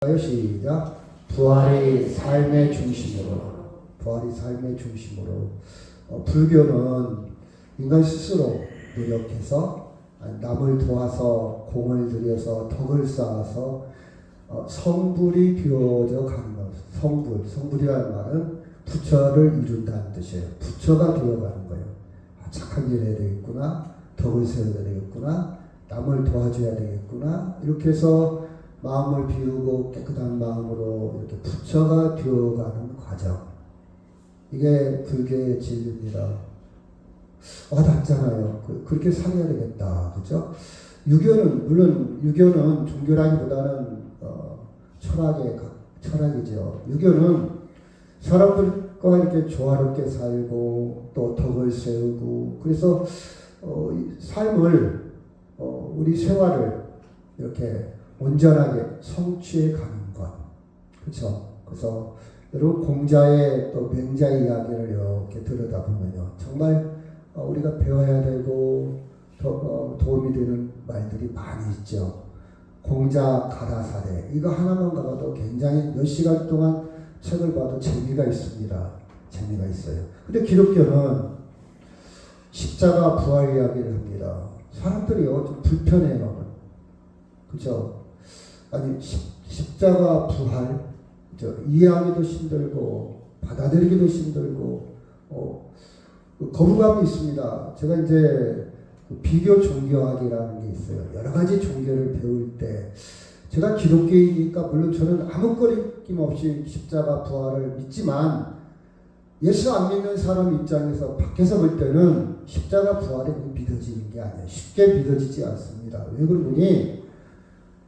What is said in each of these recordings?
시작. 부활이 삶의 중심으로. 불교는 인간 스스로 노력해서 남을 도와서 공을 들여서 덕을 쌓아서 성불이 비워져 가는 것. 성불이라는 말은 부처를 이룬다는 뜻이에요. 부처가 되어가는 거예요. 착한 일 해야 되겠구나, 덕을 세워야 되겠구나, 남을 도와줘야 되겠구나, 이렇게 해서 마음을 비우고 깨끗한 마음으로 이렇게 부처가 되어가는 과정. 이게 불교의 진리입니다. 와닿잖아요. 그렇게 살아야 되겠다. 그죠? 물론 유교는 종교라기보다는 철학이죠. 유교는 사람들과 이렇게 조화롭게 살고 또 덕을 세우고, 그래서 삶을 우리 생활을 이렇게 온전하게 성취해 가는 것. 그렇죠? 그래서 여러분 공자의 또 맹자의 이야기를 이렇게 들여다보면요, 정말 우리가 배워야 되고 도움이 되는 말들이 많이 있죠. 공자 가라사대, 이거 하나만 가봐도 굉장히 몇 시간 동안 책을 봐도 재미가 있습니다. 재미가 있어요. 근데 기독교는 십자가 부활 이야기를 합니다. 사람들이요 좀 불편해요. 그렇죠? 아니 십자가 부활 이해하기도 힘들고 받아들이기도 힘들고 거부감이 있습니다. 제가 이제 비교 종교학이라는 게 있어요. 여러 가지 종교를 배울 때 제가 기독교이니까 물론 저는 아무 거리낌 없이 십자가 부활을 믿지만, 예수 안 믿는 사람 입장에서 밖에서 볼 때는 십자가 부활이 믿어지는 게 아니에요. 쉽게 믿어지지 않습니다. 왜 그러니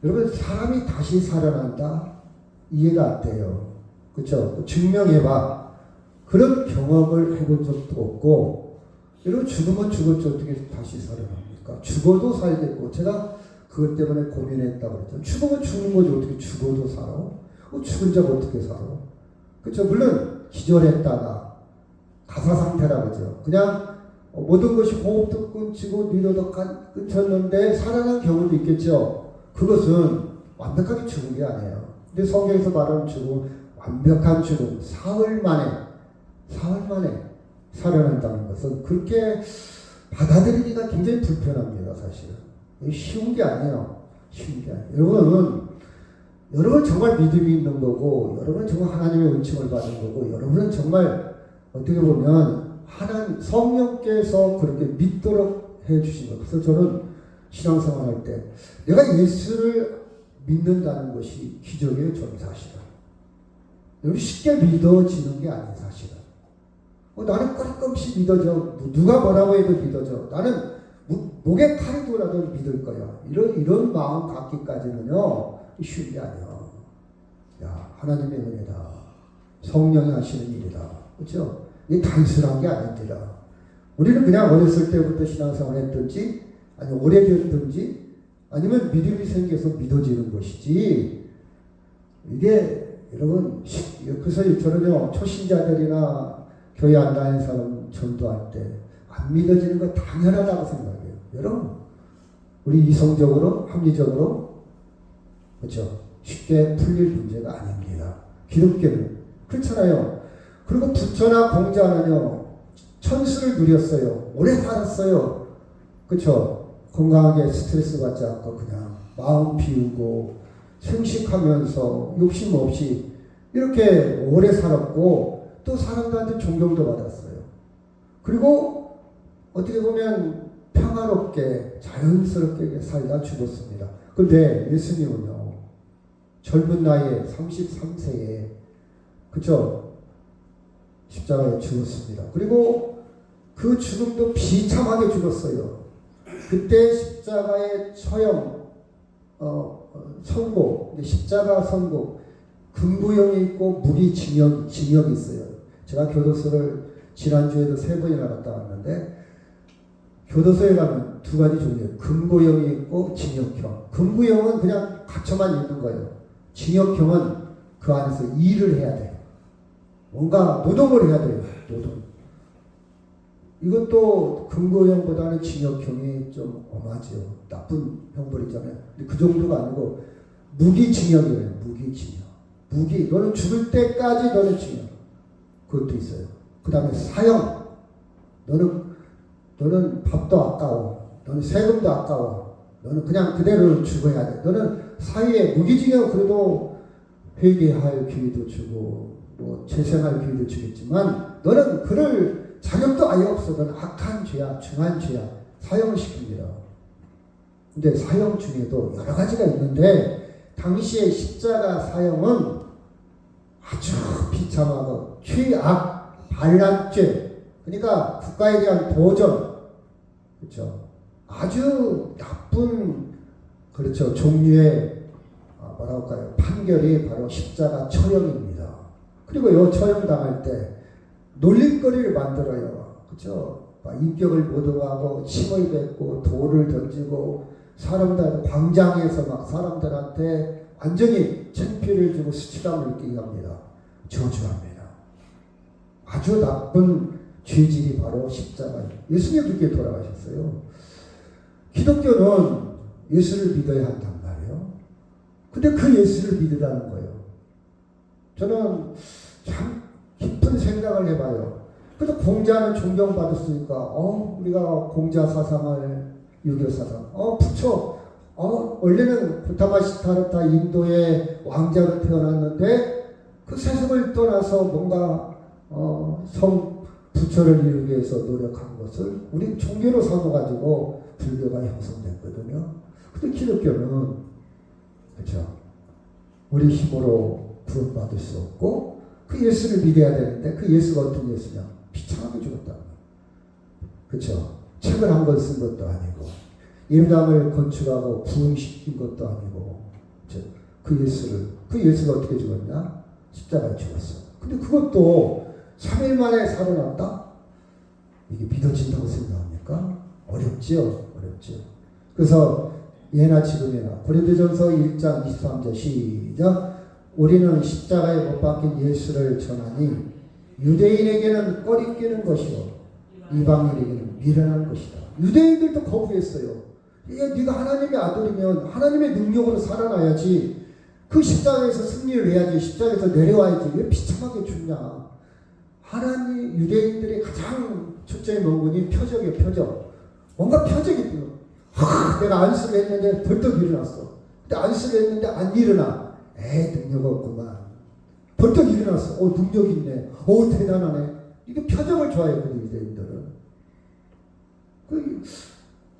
여러분, 사람이 다시 살아난다? 이해가 안 돼요. 그렇죠? 증명해봐. 그런 경험을 해본 적도 없고, 여러분 죽으면 죽었지 어떻게 다시 살아납니까? 죽어도 살겠고, 제가 그것 때문에 고민했다고 그랬죠. 죽으면 죽는 거지 어떻게 죽어도 살아? 죽은 자가 어떻게 살아? 그렇죠? 물론 기절했다가 가사 상태라고 그러죠. 그냥 모든 것이 호흡도 끊치고 뉘도도 끊쳤는데 살아난 경우도 있겠죠. 그것은 완벽하게 죽은 게 아니에요. 근데 성경에서 말하는 죽음, 완벽한 죽음, 사흘 만에 살아난다는 것은 그렇게 받아들이기가 굉장히 불편합니다, 사실은. 쉬운 게 아니에요. 여러분 정말 믿음이 있는 거고, 여러분은 정말 하나님의 은총을 받은 거고, 여러분은 정말 어떻게 보면 하나님, 성령께서 그렇게 믿도록 해주신 거. 그래서 저는 신앙생활 할 때 내가 예수를 믿는다는 것이 기적이에요. 저는 사실은. 여러분 쉽게 믿어지는 게 아니에요. 사실은. 나는 끊임없이 믿어져. 누가 뭐라고 해도 믿어져. 나는 목에 칼이 돌아도 믿을 거야. 이런 마음 갖기까지는요, 쉬운 게 아니야. 하나님의 은혜다. 성령이 하시는 일이다. 그렇죠? 이게 단순한 게 아닙니다. 우리는 그냥 어렸을 때부터 신앙생활 했든지, 아니면 오래됐든지, 아니면 믿음이 생겨서 믿어지는 것이지, 이게 여러분, 그래서 저는요, 초신자들이나 교회 안 다니는 사람 전도할 때 안 믿어지는 거 당연하다고 생각해요. 여러분, 우리 이성적으로, 합리적으로, 그렇죠? 쉽게 풀릴 문제가 아닙니다. 기독교는. 그렇잖아요. 그리고 부처나 공자는요, 천수를 누렸어요. 오래 살았어요. 그렇죠? 건강하게 스트레스 받지 않고 그냥 마음 비우고 생식하면서 욕심 없이 이렇게 오래 살았고, 또 사람들한테 존경도 받았어요. 그리고 어떻게 보면 평화롭게 자연스럽게 살다 죽었습니다. 그런데 예수님은요, 젊은 나이에 33세에 그쵸? 십자가에 죽었습니다. 그리고 그 죽음도 비참하게 죽었어요. 그때 십자가의 처형, 선고, 십자가 선고, 금부형이 있고 무기징역이 있어요. 제가 교도소를 지난주에도 3번이나 갔다 왔는데, 교도소에 가면 두 가지 종류예요. 금부형이 있고 징역형. 금부형은 그냥 갇혀만 있는 거예요. 징역형은 그 안에서 일을 해야 돼요. 뭔가 노동을 해야 돼요. 노동. 이것도 금부형보다는 징역형이 좀 엄하죠. 나쁜 형벌이잖아요. 근데 그 정도가 아니고 무기징역이에요. 무기징역. 무기. 너는 죽을 때까지 너는 징역. 그것도 있어요. 그 다음에 사형. 너는 밥도 아까워. 너는 세금도 아까워. 너는 그냥 그대로 죽어야 돼. 너는 사회에 무기징역 그래도 회개할 기회도 주고 뭐 재생할 기회도 주겠지만 너는 그럴 자격도 아예 없어. 너는 악한 죄야. 중한 죄야. 사형을 시킵니다. 근데 사형 중에도 여러 가지가 있는데 당시의 십자가 사형은 아주 비참하고 최악 반란죄, 그러니까 국가에 대한 도전, 그렇죠? 아주 나쁜, 그렇죠, 종류의 뭐라고 할까요? 판결이 바로 십자가 처형입니다. 그리고 이 처형 당할 때 놀림거리를 만들어요. 그렇죠? 인격을 모독하고 침을 뱉고 돌을 던지고 사람들 광장에서 막 사람들한테 완전히 창피를 주고 수치감을 느끼게 합니다. 저주합니다. 아주 나쁜 죄질이 바로 십자가예요. 예수님 그렇게 돌아가셨어요. 기독교는 예수를 믿어야 한단 말이에요. 근데 그 예수를 믿으라는 거예요. 저는 참 깊은 생각을 해봐요. 그래서 공자는 존경받았으니까 우리가 공자 사상을, 유교 사상 붙여. 원래는 부타마 시타르타 인도의 왕자로 태어났는데 그 세상을 떠나서 뭔가 성 부처를 이루기 위해서 노력한 것을 우리 종교로 삼아가지고 불교가 형성됐거든요. 근데 기독교는 그렇죠, 우리 힘으로 구원받을 수 없고 그 예수를 믿어야 되는데 그 예수가 어떤 예수냐? 비참하게 죽었다. 그렇죠? 책을 한 권 쓴 것도 아니고 예배당을 건축하고 부흥시킨 것도 아니고, 그렇죠? 그 예수가 어떻게 죽었냐? 십자가에 죽었어. 근데 그것도 3일 만에 살아났다? 이게 믿어진다고 생각합니까? 어렵지요. 그래서 예나 지금이나 고린도전서 1장 23절 시작. 우리는 십자가에 못 박힌 예수를 전하니 유대인에게는 꺼리끼는 것이요 이방인에게는 미련한 것이다. 유대인들도 거부했어요. 네가 하나님의 아들이면 하나님의 능력으로 살아나야지. 그 십자가에서 승리를 해야지. 십자가에서 내려와야지. 왜 비참하게 죽냐. 하나님, 유대인들이 가장 초점이 뭔 표적이에요. 표적. 뭔가 표적이 있어요. 내가 안수를 했는데 벌떡 일어났어. 근데 안수를 했는데 안 일어나. 능력 없구만. 벌떡 일어났어. 능력 있네. 대단하네. 이게 표적을 좋아했거든요, 유대인들은.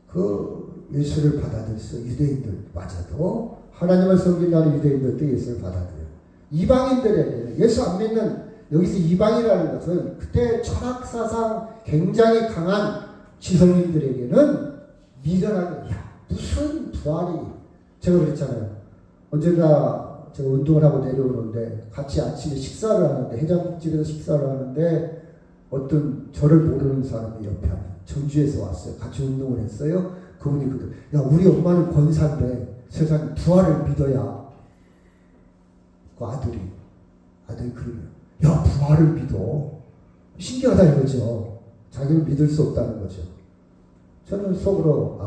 그 예수를 받아들였어. 유대인들마저도 하나님을 섬긴다는 유대인들도 예수를 받아들여요. 이방인들에게 예수 안 믿는, 여기서 이방이라는 것은 그때 철학사상 굉장히 강한 지성인들에게는 미련하게, 무슨 부활이. 제가 그랬잖아요. 언젠가 제가 운동을 하고 내려오는데 같이 아침에 식사를 하는데, 해장국집에서 식사를 하는데 어떤 저를 모르는 사람이 옆에 앉아, 전주에서 왔어요. 같이 운동을 했어요. 그분이 야, 우리 엄마는 권사인데 세상에 부활을 믿어야. 그 아들이 그러면, 야, 부활을 믿어. 신기하다 이거죠. 자기는 믿을 수 없다는 거죠. 저는 속으로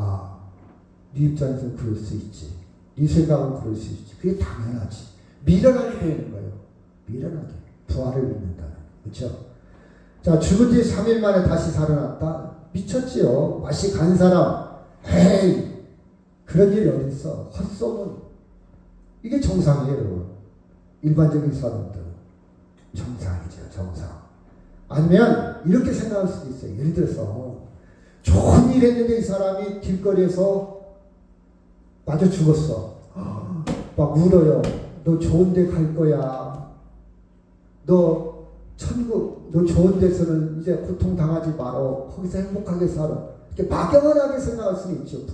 네 입장에서는 그럴 수 있지. 네 생각은 그럴 수 있지. 그게 당연하지. 미련하게 되는 거예요. 미련하게. 부활을 믿는다는. 그렇죠? 자, 죽은 지 3일 만에 다시 살아났다? 미쳤지요. 맛이 간 사람. 에이, 그런 일이 어딨어. 헛소문. 이게 정상이에요, 여러분. 일반적인 사람들은. 정상이죠, 정상. 아니면 이렇게 생각할 수도 있어요. 예를 들어서 좋은 일 했는데 이 사람이 길거리에서 맞아 죽었어. 막 울어요. 너 좋은 데 갈 거야. 너 천국, 너 좋은 데서는 이제 고통당하지 말어. 거기서 행복하게 살아. 이렇게 막연하게 생각할 수는 있죠.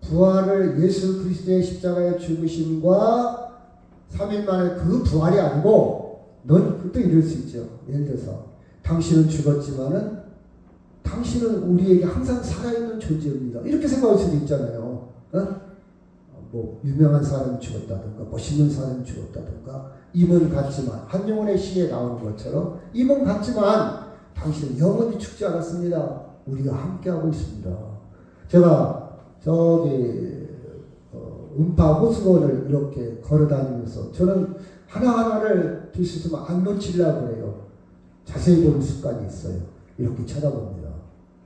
부활을 예수 그리스도의 십자가의 죽으심과 3일 만에 그 부활이 아니고, 넌 그것도 이럴 수 있죠. 예를 들어서 당신은 죽었지만은 당신은 우리에게 항상 살아있는 존재입니다. 이렇게 생각할 수도 있잖아요. 뭐 유명한 사람이 죽었다든가 멋있는 사람이 죽었다든가 임은 같지만, 한용운의 시에 나오는 것처럼 임은 같지만 당신은 영원히 죽지 않았습니다. 우리가 함께하고 있습니다. 제가 저기 음파 호수원을 이렇게 걸어다니면서 저는 하나하나를 들 수 있으면 안 놓치려고 그래요. 자세히 보는 습관이 있어요. 이렇게 쳐다봅니다.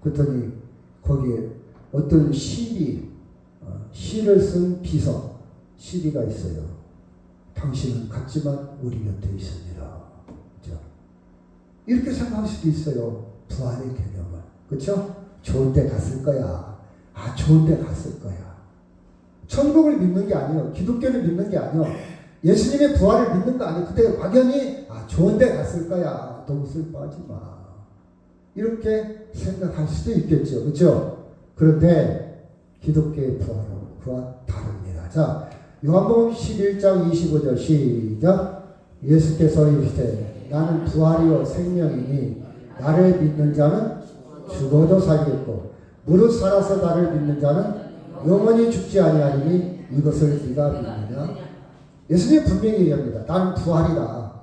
그랬더니 거기에 어떤 시를 쓴 비서 시비가 있어요. 당신은 갔지만 우리 곁에 있습니다. 그렇죠? 이렇게 생각할 수도 있어요. 부활의 개념을. 그렇죠? 좋은 데 갔을 거야. 좋은 데 갔을 거야. 천국을 믿는 게 아니에요. 기독교를 믿는 게 아니에요. 예수님의 부활을 믿는 거 아니에요. 그때 막연히 좋은 데 갔을 거야. 너무 슬퍼하지 마. 이렇게 생각할 수도 있겠죠. 그렇죠? 그런데 기독교의 부활은 그와 다릅니다. 자, 요한복음 11장 25절 시작. 예수께서 이르시되 나는 부활이요 생명이니 나를 믿는 자는 죽어도 살겠고 무릇 살아서 나를 믿는 자는 영원히 죽지 아니하리니 이것을 네가 믿느냐? 예수님 분명히 얘기합니다. 나는 부활이다.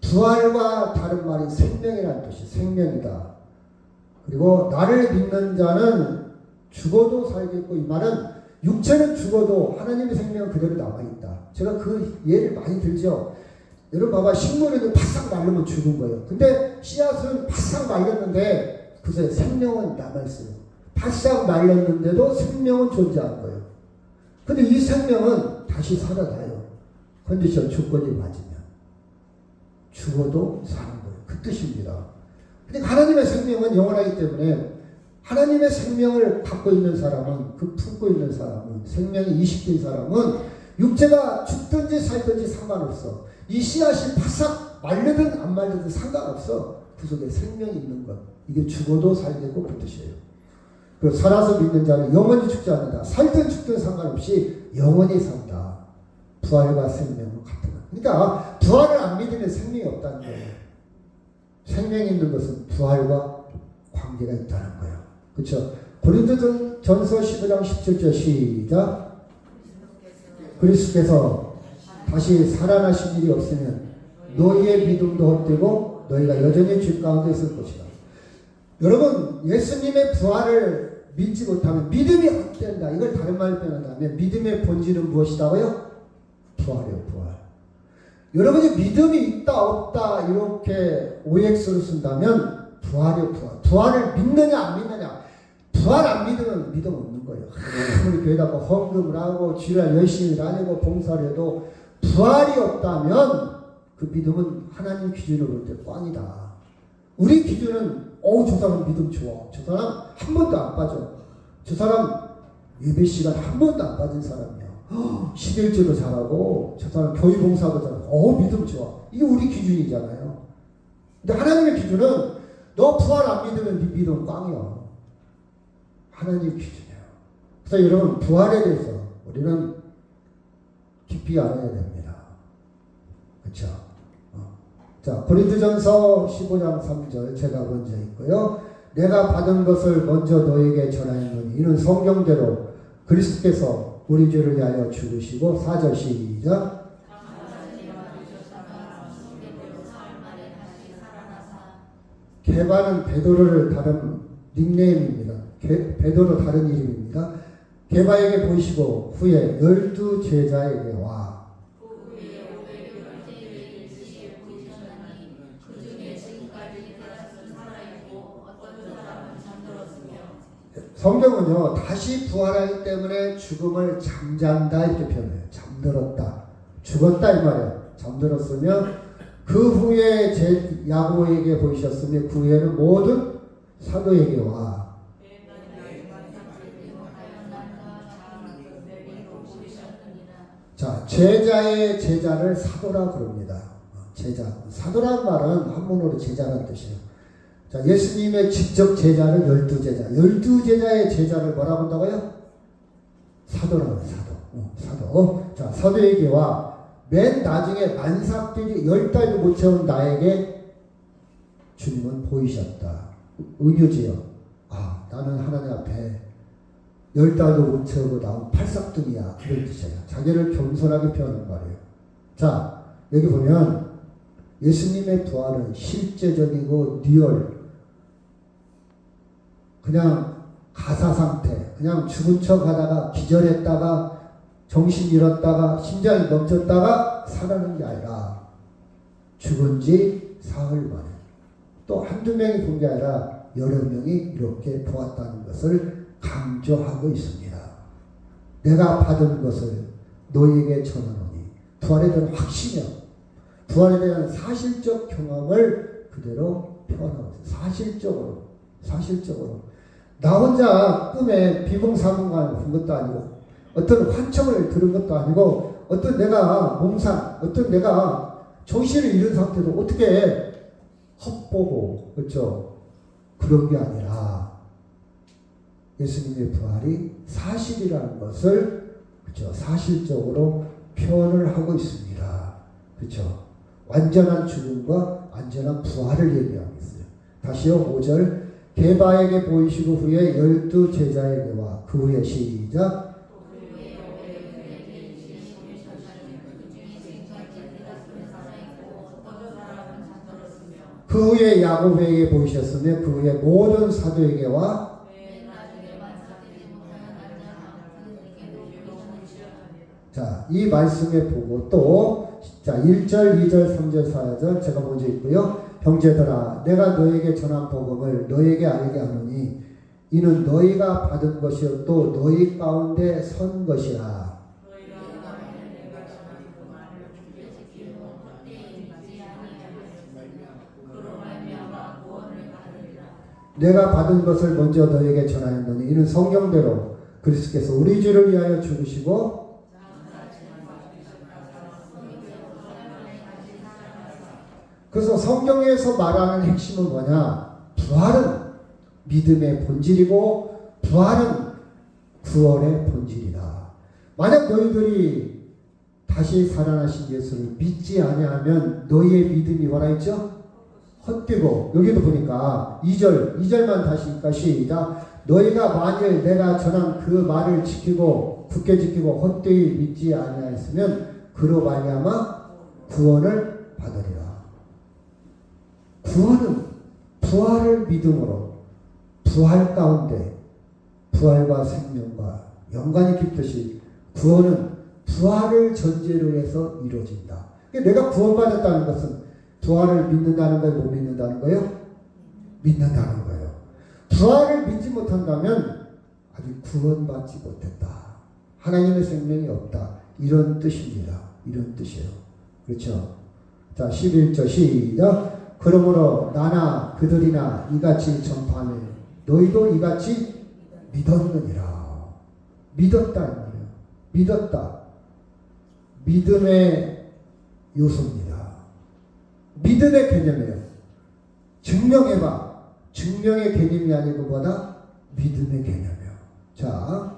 부활과 다른 말이 생명이라는 뜻이 생명이다. 그리고 나를 믿는 자는 죽어도 살겠고, 이 말은 육체는 죽어도 하나님의 생명은 그대로 남아있다. 제가 그 예를 많이 들죠. 여러분 봐봐, 식물은 바싹 말르면 죽은 거예요. 근데 씨앗은 바싹 말렸는데 그새 생명은 남아있어요. 바싹 말렸는데도 생명은 존재하는 거예요. 근데 이 생명은 다시 살아나요. 컨디션 조건이 맞으면. 죽어도 사는 거예요. 그 뜻입니다. 근데 하나님의 생명은 영원하기 때문에 하나님의 생명을 갖고 있는 사람은, 그 품고 있는 사람은, 생명이 이식된 사람은 육체가 죽든지 살든지 상관없어. 이 씨앗이 바싹 말르든 안 말르든 상관없어. 그 속에 생명이 있는 것. 이게 죽어도 살겠고 그 뜻이에요. 그 살아서 믿는 자는 영원히 죽지 않는다. 살든 죽든 상관없이 영원히 산다. 부활과 생명은 같은 것. 그러니까 부활을 안 믿으면 생명이 없다는 거예요. 생명이 있는 것은 부활과 관계가 있다는 거예요. 그렇죠? 고린도전서 15장 17절 시작. 그리스도께서 다시 살아나신 일이 없으면 너희의 믿음도 헛되고 너희가 여전히 죄 가운데 있을 것이다. 여러분, 예수님의 부활을 믿지 못하면 믿음이 헛된다. 이걸 다른 말로 표현한다면 믿음의 본질은 무엇이다고요? 부활이요, 부활. 여러분이 믿음이 있다 없다 이렇게 OX로 쓴다면 부활이요, 부활. 부활을 믿느냐 안 믿느냐. 부활 안 믿으면 믿음 없는 거예요. 아무리 교회다가 헌금을 하고 주일날 열심히 다니고 봉사를 해도 부활이 없다면 그 믿음은 하나님 기준으로 볼 때 꽝이다. 우리 기준은 저 사람 믿음 좋아. 저 사람 한 번도 안 빠져. 저 사람 예배 시간 한 번도 안 빠진 사람이야. 11조도 잘하고 저 사람 교회 봉사도 잘하고 믿음 좋아. 이게 우리 기준이잖아요. 근데 하나님의 기준은 너 부활 안 믿으면 네 믿음 꽝이야. 하나님의 기준이에요. 그래서 여러분 부활에 대해서 우리는 깊이 알아야 됩니다. 그렇죠? 자, 고린도전서 15장 3절 제가 먼저 있고요. 내가 받은 것을 먼저 너에게 전하였노니 이는 성경대로 그리스도께서 우리 죄를 위하여 죽으시고 4절 시작. 게바는 베드로를 다른 닉네임입니다. 베드로 다른 이름입니다. 게바에게 보이시고 후에 12 제자에게 와. 성경은요, 다시 부활하기 때문에 죽음을 잠잔다 이렇게 표현해요. 잠들었다. 죽었다 이 말이에요. 잠들었으면 그 후에 야고보에게 보이셨으며 그 후에는 모든 사도에게 와. 자, 제자의 제자를 사도라 그럽니다. 제자. 사도란 말은 한문으로 제자라는 뜻이에요. 자, 예수님의 직접 제자를 12제자. 12제자의 제자를 뭐라고 한다고요? 사도라고 해요, 사도. 자, 사도에게 와. 맨 나중에 만삭되지 10달도 못 채운 나에게 주님은 보이셨다. 은유지요. 나는 하나님 앞에 10달도 못 채우고 나온 팔싹둥이야. 그런 뜻이에요. 자기를 겸손하게 표현한 말이에요. 자, 여기 보면 예수님의 부활은 실제적이고 리얼, 그냥 가사 상태, 그냥 죽은 척 하다가 기절했다가 정신 잃었다가 심장이 멈췄다가 살아난 게 아니라 죽은 지 사흘 만에 또 한두 명이 본 게 아니라 여러 명이 이렇게 보았다는 것을 강조하고 있습니다. 내가 받은 것을 너희에게 전하노니 부활에 대한 확신이요. 부활에 대한 사실적 경험을 그대로 표현하고 있어요. 사실적으로. 나 혼자 꿈에 비몽사몽간 본 것도 아니고 어떤 환청을 들은 것도 아니고 어떤 내가 몸상, 어떤 내가 정신을 잃은 상태도 어떻게 헛보고 그렇죠? 그런 게 아니라 예수님의 부활이 사실이라는 것을 그렇죠? 사실적으로 표현을 하고 있습니다. 그렇죠? 완전한 죽음과 완전한 부활을 얘기하고 있어요. 다시요 5절 게바에게 보이시고 후에 12 제자에게와 그 후에 시작 그 후에 야곱에게 보이셨으며 그 후에 모든 사도에게와 자, 이 말씀에 보고 또 자, 1절, 2절, 3절, 4절 제가 먼저 있고요. 형제들아 내가 너에게 전한 복음을 너에게 알게 하노니 이는 너희가 받은 것이요 또 너희 가운데 선 것이라. 내가 받은 것을 먼저 너에게 전하였노니 이는 성경대로 그리스도께서 우리 죄를 위하여 죽으시고 그래서 성경에서 말하는 핵심은 뭐냐? 부활은 믿음의 본질이고 부활은 구원의 본질이다. 만약 너희들이 다시 살아나신 예수를 믿지 아니하면 너희의 믿음이 뭐라 했죠? 헛되고 여기도 보니까 2절만 다시 시작 너희가 만일 내가 전한 그 말을 지키고 굳게 지키고 헛되이 믿지 아니하였으면 그로 말미암아 구원을 받으리라. 구원은 부활을 믿음으로 부활 가운데 부활과 생명과 연관이 깊듯이 구원은 부활을 전제로 해서 이루어진다. 내가 구원받았다는 것은 부활을 믿는다는 거예요? 못 믿는다는 거예요? 믿는다는 거예요. 부활을 믿지 못한다면 아직 구원받지 못했다. 하나님의 생명이 없다. 이런 뜻입니다. 이런 뜻이에요. 그렇죠? 자, 11절 시작. 그러므로 나나 그들이나 이같이 전파하며 너희도 이같이 믿었느니라. 믿었다. 말이에요. 믿었다. 믿음의 요소입니다. 믿음의 개념이에요. 증명해봐. 증명의 개념이 아니고 뭐다? 믿음의 개념이에요. 자,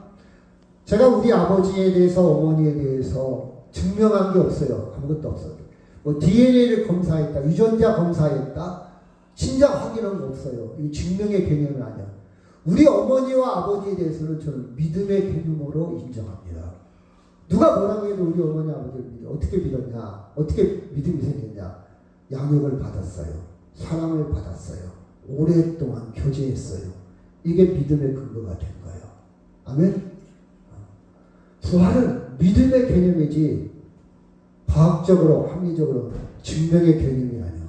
제가 우리 아버지에 대해서 어머니에 대해서 증명한 게 없어요. 아무것도 없어요. 뭐 DNA를 검사했다. 유전자 검사했다. 친자 확인한 거 없어요. 이 증명의 개념이 아니야. 우리 어머니와 아버지에 대해서는 저는 믿음의 개념으로 인정합니다. 누가 뭐라고 해도 우리 어머니 아버지를 믿어. 어떻게 믿었냐? 어떻게 믿음이 생겼냐? 양육을 받았어요. 사랑을 받았어요. 오랫동안 교제했어요. 이게 믿음의 근거가 된 거예요. 아멘? 부활은 믿음의 개념이지 과학적으로 합리적으로 증명의 개념이 아니에요.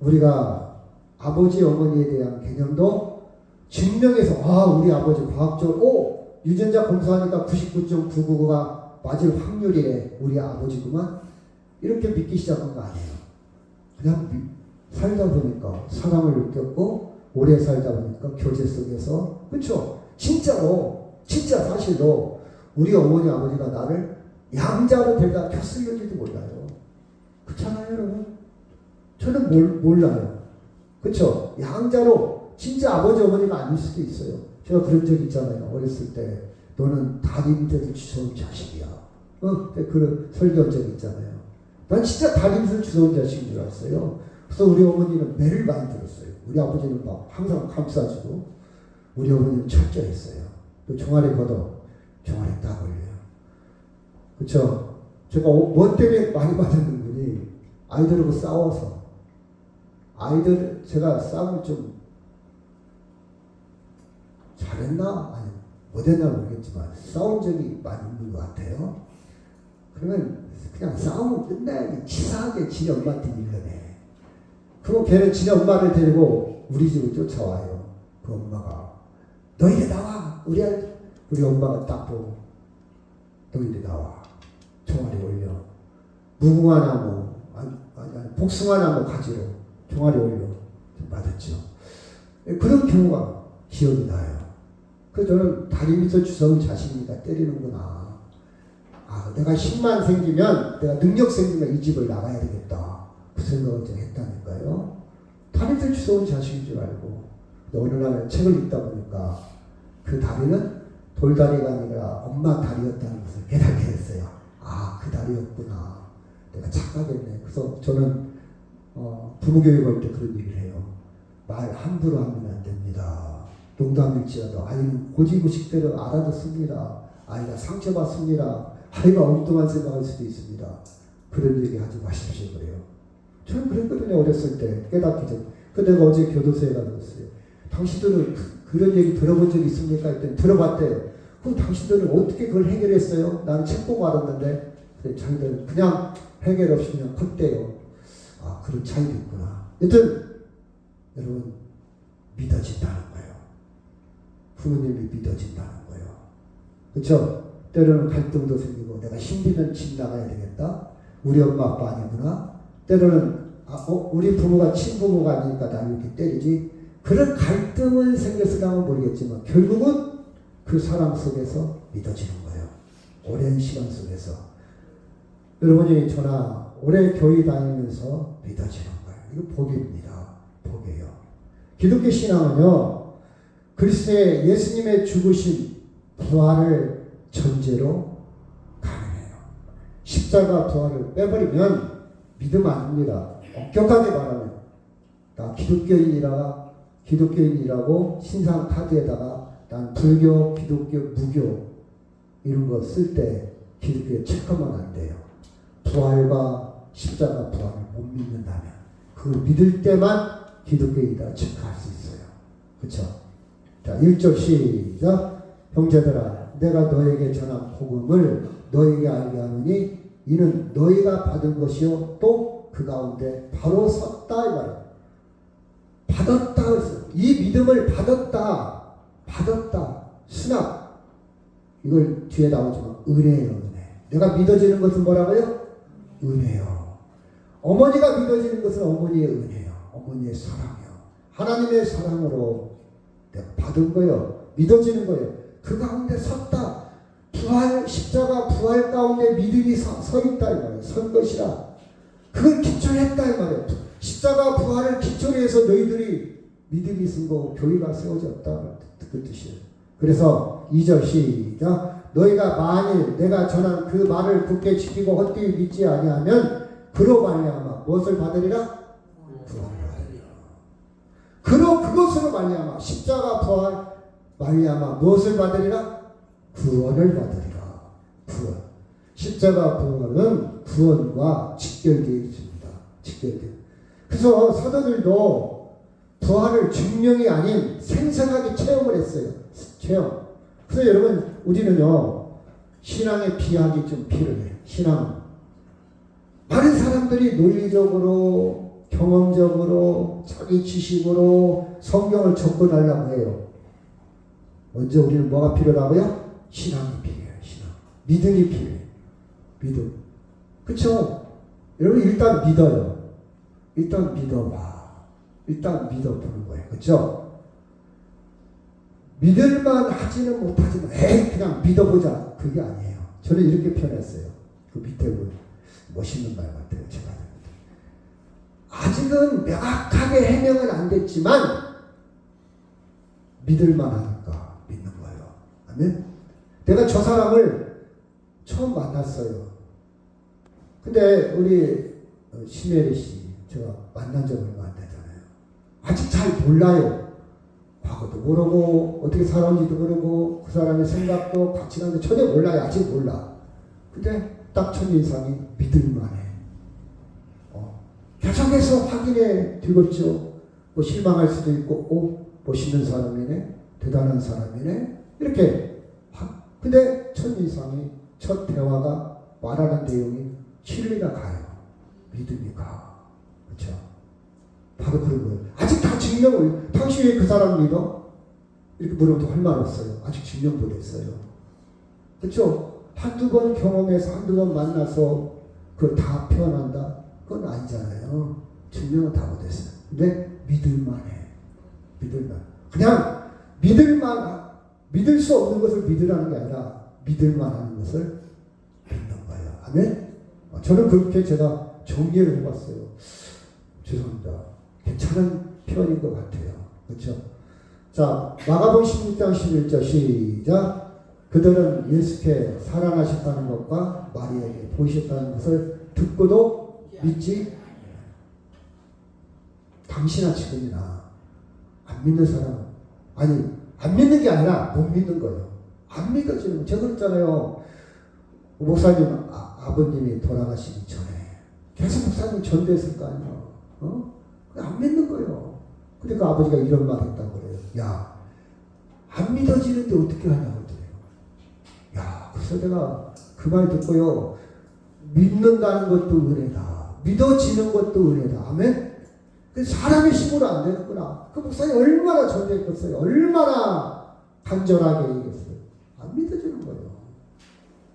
우리가 아버지 어머니에 대한 개념도 증명해서 우리 아버지 과학적으로 유전자 검사하니까 99.999가 맞을 확률이래. 우리 아버지구만. 이렇게 믿기 시작한 거 아니에요. 그냥 살다 보니까 사랑을 느꼈고 오래 살다 보니까 교제 속에서 그렇죠? 진짜로 진짜 사실로 우리 어머니 아버지가 나를 양자로 데려다 켰을지도 몰라요. 그렇잖아요 여러분? 저는 몰라요. 그렇죠? 양자로 진짜 아버지 어머니가 아닐 수도 있어요. 제가 그런 적 있잖아요. 어렸을 때 너는 다리 밑에서 주워온 자식이야. 그런 설교한 적 있잖아요. 난 진짜 다리 밑에서 주워온 자식인 줄 알았어요. 그래서 우리 어머니는 매를 많이 들었어요. 우리 아버지는 막 항상 감싸주고 우리 어머니는 철저했어요. 또 종아리 걷어 종아리 딱 올려요. 그렇죠? 제가 뭐 때문에 많이 맞았는 분이 아이들하고 싸워서 제가 싸움을 좀 잘했나? 아니 못했나 모르겠지만 싸운 적이 많이 있는 것 같아요. 그러면 그냥 싸우면 끝나야지. 치사하게 지네 엄마한테 밀려내. 그럼 걔는 지네 엄마를 데리고 우리 집을 쫓아와요. 그 엄마가 너 이리 나와. 우리 엄마가 딱 보고 너 이리 나와. 종아리 올려. 무궁화 나무 아니 복숭아 나무 가지로 종아리 올려 맞았죠. 그런 경우가 기억이 나요. 그래서 저는 다리 밑에 주워온 자식이니까 때리는구나. 아, 내가 힘만 생기면, 내가 능력 생기면 이 집을 나가야 되겠다. 그 생각을 제가 했다니까요. 다리 밑에 주워온 자식인 줄 알고. 어느 날 책을 읽다 보니까 그 다리는 돌다리가 아니라 엄마 다리였다는 것을 깨닫게 됐어요. 아, 그 다리였구나. 내가 착각했네. 그래서 저는 부모교육할 때 그런 얘기를 해요. 말 함부로 하면 안 됩니다. 농담일지라도 아이는 고지고식대로 알아듣습니다. 아이가 상처받습니다. 아이가 엉뚱한 생각할 수도 있습니다. 그런 얘기 하지 마십시오. 그래요. 저는 그랬거든요. 어렸을 때 깨닫기 전. 근데 내가 어제 교도소에 가서 당신들은 그런 얘기 들어본 적 있습니까? 했더니 들어봤대요. 그럼 당신들은 어떻게 그걸 해결했어요? 나는 책 보고 알았는데 자기들은 그냥 해결 없이 그냥 컸대요. 아, 그런 차이도 있구나. 여튼 여러분 믿어진다는 거예요. 부모님이 믿어진다는 거예요. 그렇죠? 때로는 갈등도 생기고 내가 힘들면 집 나가야 되겠다. 우리 엄마 아빠 아니구나. 때로는 우리 부모가 친부모가 아니니까 나를 이렇게 때리지. 그런 갈등은 생겼을까는 모르겠지만 결국은 그 사랑 속에서 믿어지는 거예요. 오랜 시간 속에서. 여러분이 저나 오래 교회 다니면서 믿어지는 거예요. 이거 복입니다. 복이에요. 기독교 신앙은요, 그리스도의 예수님의 죽으신 부활을 전제로 가능해요. 십자가 부활을 빼버리면 믿음 아닙니다. 엄격하게 말하면 나 기독교인이라고 신상 카드에다가 난 불교, 기독교, 무교 이런 거 쓸 때 기독교에 체크하면 안 돼요. 부활과 십자가 부활을 못 믿는다면 그걸 믿을 때만 기독교인이다 체크할 수 있어요. 그렇죠? 자, 1절 시작. 형제들아 내가 너에게 전한 복음을 너에게 알게 하노니 이는 너희가 받은 것이요 또 그 가운데 바로 섰다 이 말이에요. 받았다 그랬어요. 이 믿음을 받았다 수납 이걸 뒤에 나오지만 은혜예요. 은혜. 내가 믿어지는 것은 뭐라고요? 은혜요. 어머니가 믿어지는 것은 어머니의 은혜요. 어머니의 사랑이요. 하나님의 사랑으로 내가 받은 거예요. 믿어지는 거예요. 그 가운데 섰다. 부활, 십자가 부활 가운데 믿음이 서 있다 이 말이에요. 선 것이라. 그걸 기초했다 이 말이에요. 십자가 부활을 기초로 해서 너희들이 믿음이 있은 거 교회가 세워졌다 그 뜻이에요. 그래서 2절 시작. 너희가 만일 내가 전한 그 말을 굳게 지키고 헛되이 믿지 아니하면 그로 말미암아 무엇을 받으리라? 부활을 받으리라. 그것으로 말미암아 십자가 부활 말미암아 무엇을 받으리라? 구원을 받으리라. 구원. 십자가 부활은 구원과 직결되어 있습니다. 직결되어. 그래서 사도들도 부활을 증명이 아닌 생생하게 체험을 했어요. 체험. 그래서 여러분 우리는요 신앙의 비약이 좀 필요해요. 신앙. 많은 사람들이 논리적으로 경험적으로 자기 지식으로 성경을 접근하려고 해요. 먼저 우리는 뭐가 필요하고요? 신앙이 필요해요. 신앙. 믿음이 필요해요. 믿음. 그쵸? 여러분 일단 믿어요. 일단 믿어봐. 일단 믿어보는 거예요. 그쵸? 믿을만 하지는 못하지만 그냥 믿어보자. 그게 아니에요. 저는 이렇게 표현했어요. 그 밑에 멋있는 말 같아요. 제가. 아직은 명확하게 해명은 안 됐지만 믿을만 하니까 믿는 거예요. 아멘? 내가 저 사람을 처음 만났어요. 근데 우리 심혜리 씨 제가 만난 지 얼마 안 되잖아요. 아직 잘 몰라요. 과거도 모르고 어떻게 살았는지도 모르고 그 사람의 생각도 가치관도 전혀 몰라요. 아직 몰라. 근데 딱 첫인상이 믿을만해. 계속해서 확인해 되겠죠. 뭐 실망할 수도 있고 멋있는 사람이네. 대단한 사람이네. 이렇게 근데 첫 인상이, 첫 대화가 말하는 내용이 신뢰가 가요. 믿음이 가. 그렇죠? 바로 그런 거예요. 아직 다 증명을, 당신 왜 그 사람 믿어? 이렇게 물어도 할 말 없어요. 아직 증명 못 했어요. 그렇죠? 한두 번 경험해서 한두 번 만나서 그걸 다 표현한다? 그건 아니잖아요. 증명은 다 못했어요. 근데 믿을만 해. 믿을만. 그냥 믿을 수 없는 것을 믿으라는 게 아니라 믿을만 하는 것을 믿는 거예요. 아멘? 저는 그렇게 제가 정리를 해봤어요. 죄송합니다. 괜찮은 표현인 것 같아요. 그렇죠? 자, 마가복음 16장 11절 시작. 그들은 예수께 살아나셨다는 것과 마리아에게 보이셨다는 것을 듣고도 믿지. 당신아 지금이나 안 믿는 사람, 아니 안 믿는 게 아니라 못 믿는 거예요. 안 믿어지는 거. 제가 그랬잖아요. 목사님 아버님이 돌아가시기 전에 계속 목사님 전도했을 거 아니에요. 안 믿는 거예요. 그러니까 아버지가 이런 말 했다고 그래요. 야, 안 믿어지는데 어떻게 하냐고 그래요. 야, 그래서 내가 그 말 듣고요. 믿는다는 것도 은혜다. 믿어지는 것도 은혜다. 아멘? 사람의 힘으로 안 되는구나. 그 목사님 얼마나 전도했겠어요. 얼마나 간절하게 얘기했어요. 안 믿어지는 거예요.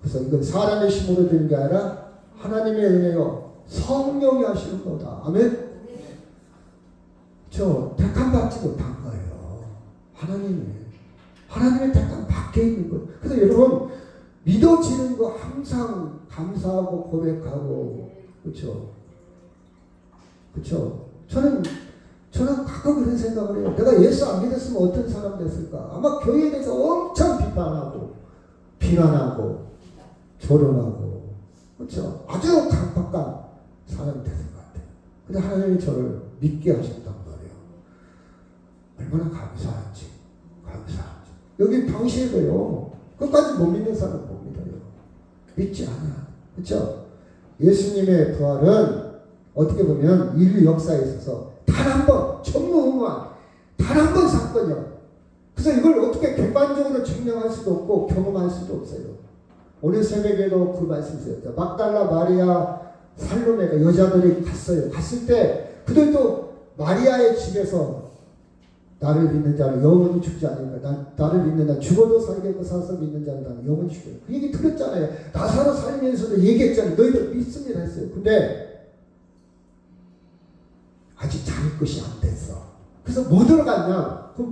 그래서 이건 사람의 힘으로 되는 게 아니라 하나님의 은혜요. 성령이 하시는 거다. 아멘? 저 택함 받지 못한 거예요. 하나님의 택함 밖에 있는 거예요. 그래서 여러분 믿어지는 거 항상 감사하고 고백하고 그렇죠? 그렇죠? 저는 가끔 그런 생각을 해요. 내가 예수 안 믿었으면 어떤 사람 됐을까? 아마 교회에 대해서 엄청 비판하고 비난하고 조롱하고 그렇죠? 아주 강박한 사람이 됐을 것 같아요. 근데 하나님이 저를 믿게 하셨단 말이에요. 얼마나 감사한지. 여기 당시에도요. 끝까지 못 믿는 사람 못 믿어요. 믿지 않아. 그렇죠? 예수님의 부활은 어떻게 보면 인류 역사에 있어서 단 한 번, 전무후무한 단 한 번 사건이요. 그래서 이걸 어떻게 객관적으로 증명할 수도 없고 경험할 수도 없어요. 오늘 새벽에도 그 말씀 드렸죠. 막달라 마리아 살로메가 여자들이 갔어요. 갔을 때 그들도 마리아의 집에서 나를 믿는 자는 영원히 죽지 않을까. 나를 믿는 자는 죽어도 살겠고 살아서 믿는 자는 나는 영원히 죽어요. 그 얘기 들었잖아요. 나사로 살면서도 얘기했잖아요. 너희들 믿습니다 했어요. 근데 아직 자기 것이 안 됐어. 그래서 뭐 들어갔냐? 그럼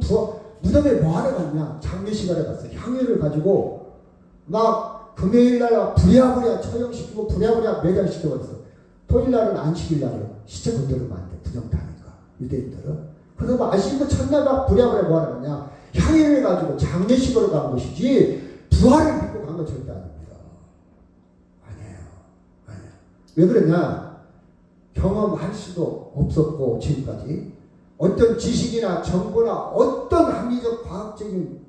무덤에 뭐 하러 갔냐? 장례식하러 갔어. 향유를 가지고 막 금요일날 부랴부랴 처형시키고 부랴부랴 매장시켜버렸어. 토요일날은 안식일날은 시체 건드리면 안 돼. 부정타니까. 유대인들은. 그래서 막 아시고 첫날 막 부랴부랴 뭐 하러 갔냐? 향유를 가지고 장례식으로 간 것이지 부활을 믿고 간 건 절대 아닙니다. 아니에요. 왜 그러냐? 경험할 수도 없었고 지금까지 어떤 지식이나 정보나 어떤 합리적 과학적인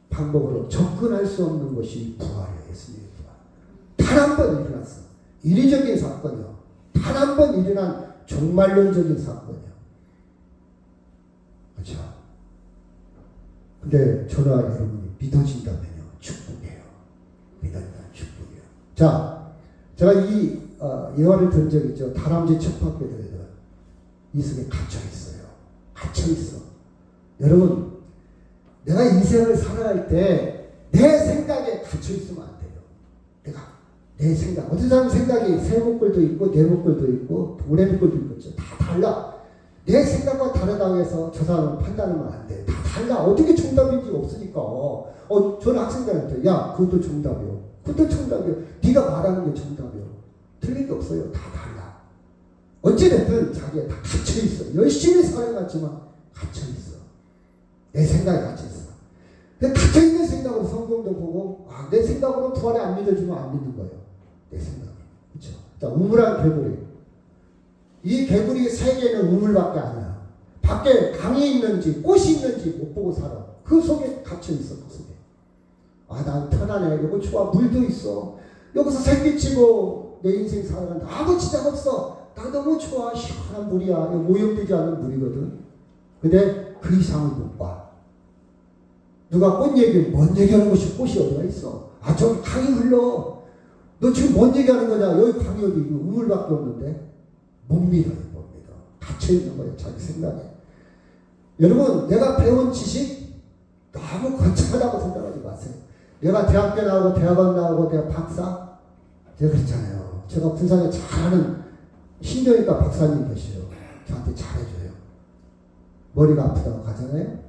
방법으로 접근할 수 없는 것이 부활이에요. 예수님의 부활. 단 한 번 일어났어. 인위적인 사건이요. 단 한 번 일어난 종말론적인 사건이요. 그렇죠? 근데 저나 여러분이 믿어진다면요. 축복이에요. 믿어진다면 축복이에요. 자, 제가 이 예화를 든 적 있죠. 다람쥐 척박배들은 이 속에 갇혀 있어요. 갇혀 있어. 여러분, 내가 인생을 살아갈 때 내 생각에 갇혀 있으면 안 돼요. 내 생각. 어떤 사람 생각이 새 목걸도 있고 내 목걸도 있고 도래 목걸도 있고 다 달라. 내 생각과 다르다고 해서 저 사람은 판단하면 안 돼. 다 달라. 어떻게 정답인지 없으니까. 저는 학생들한테 야 그것도 정답이요. 그것도 정답이요. 네가 말하는 게 정답이요. 틀린 게 없어요. 다 달라. 어찌됐든 자기가 다 갇혀있어. 열심히 살아갔지만 갇혀있어. 내 생각에 갇혀있어. 갇혀있는 생각으로 성경도 보고 내 생각으로 부활에 안 믿어지면 안 믿는 거예요. 내 생각에. 그렇죠? 자, 우물한 개구리. 이 개구리 세계는 우물밖에 아니야. 밖에 강이 있는지 꽃이 있는지 못 보고 살아. 그 속에 갇혀있어. 그 속에. 난 편하네. 여기 좋아. 물도 있어. 여기서 생기치고 내 인생 살아간다. 아무 지장 없어. 나 너무 좋아. 시원한 물이야. 오염되지 않는 물이거든. 근데 그 이상을 못 봐. 누가 꽃 얘기, 뭔 얘기하는 것이 꽃이 어디가 있어? 아, 저기 강이 흘러. 너 지금 뭔 얘기하는 거냐? 여기 강이 어디 있고 우물밖에 없는데? 못 믿어요, 못 믿어. 갇혀있는 거예요, 자기 생각에. 여러분, 내가 배운 지식 너무 거창하다고 생각하지 마세요. 내가 대학교 나오고 대학원 나오고 내가 박사? 제가 그랬잖아요. 제가 군산에 잘하는 신경외과 박사님 계셔요. 저한테 잘해줘요. 머리가 아프다고 가잖아요.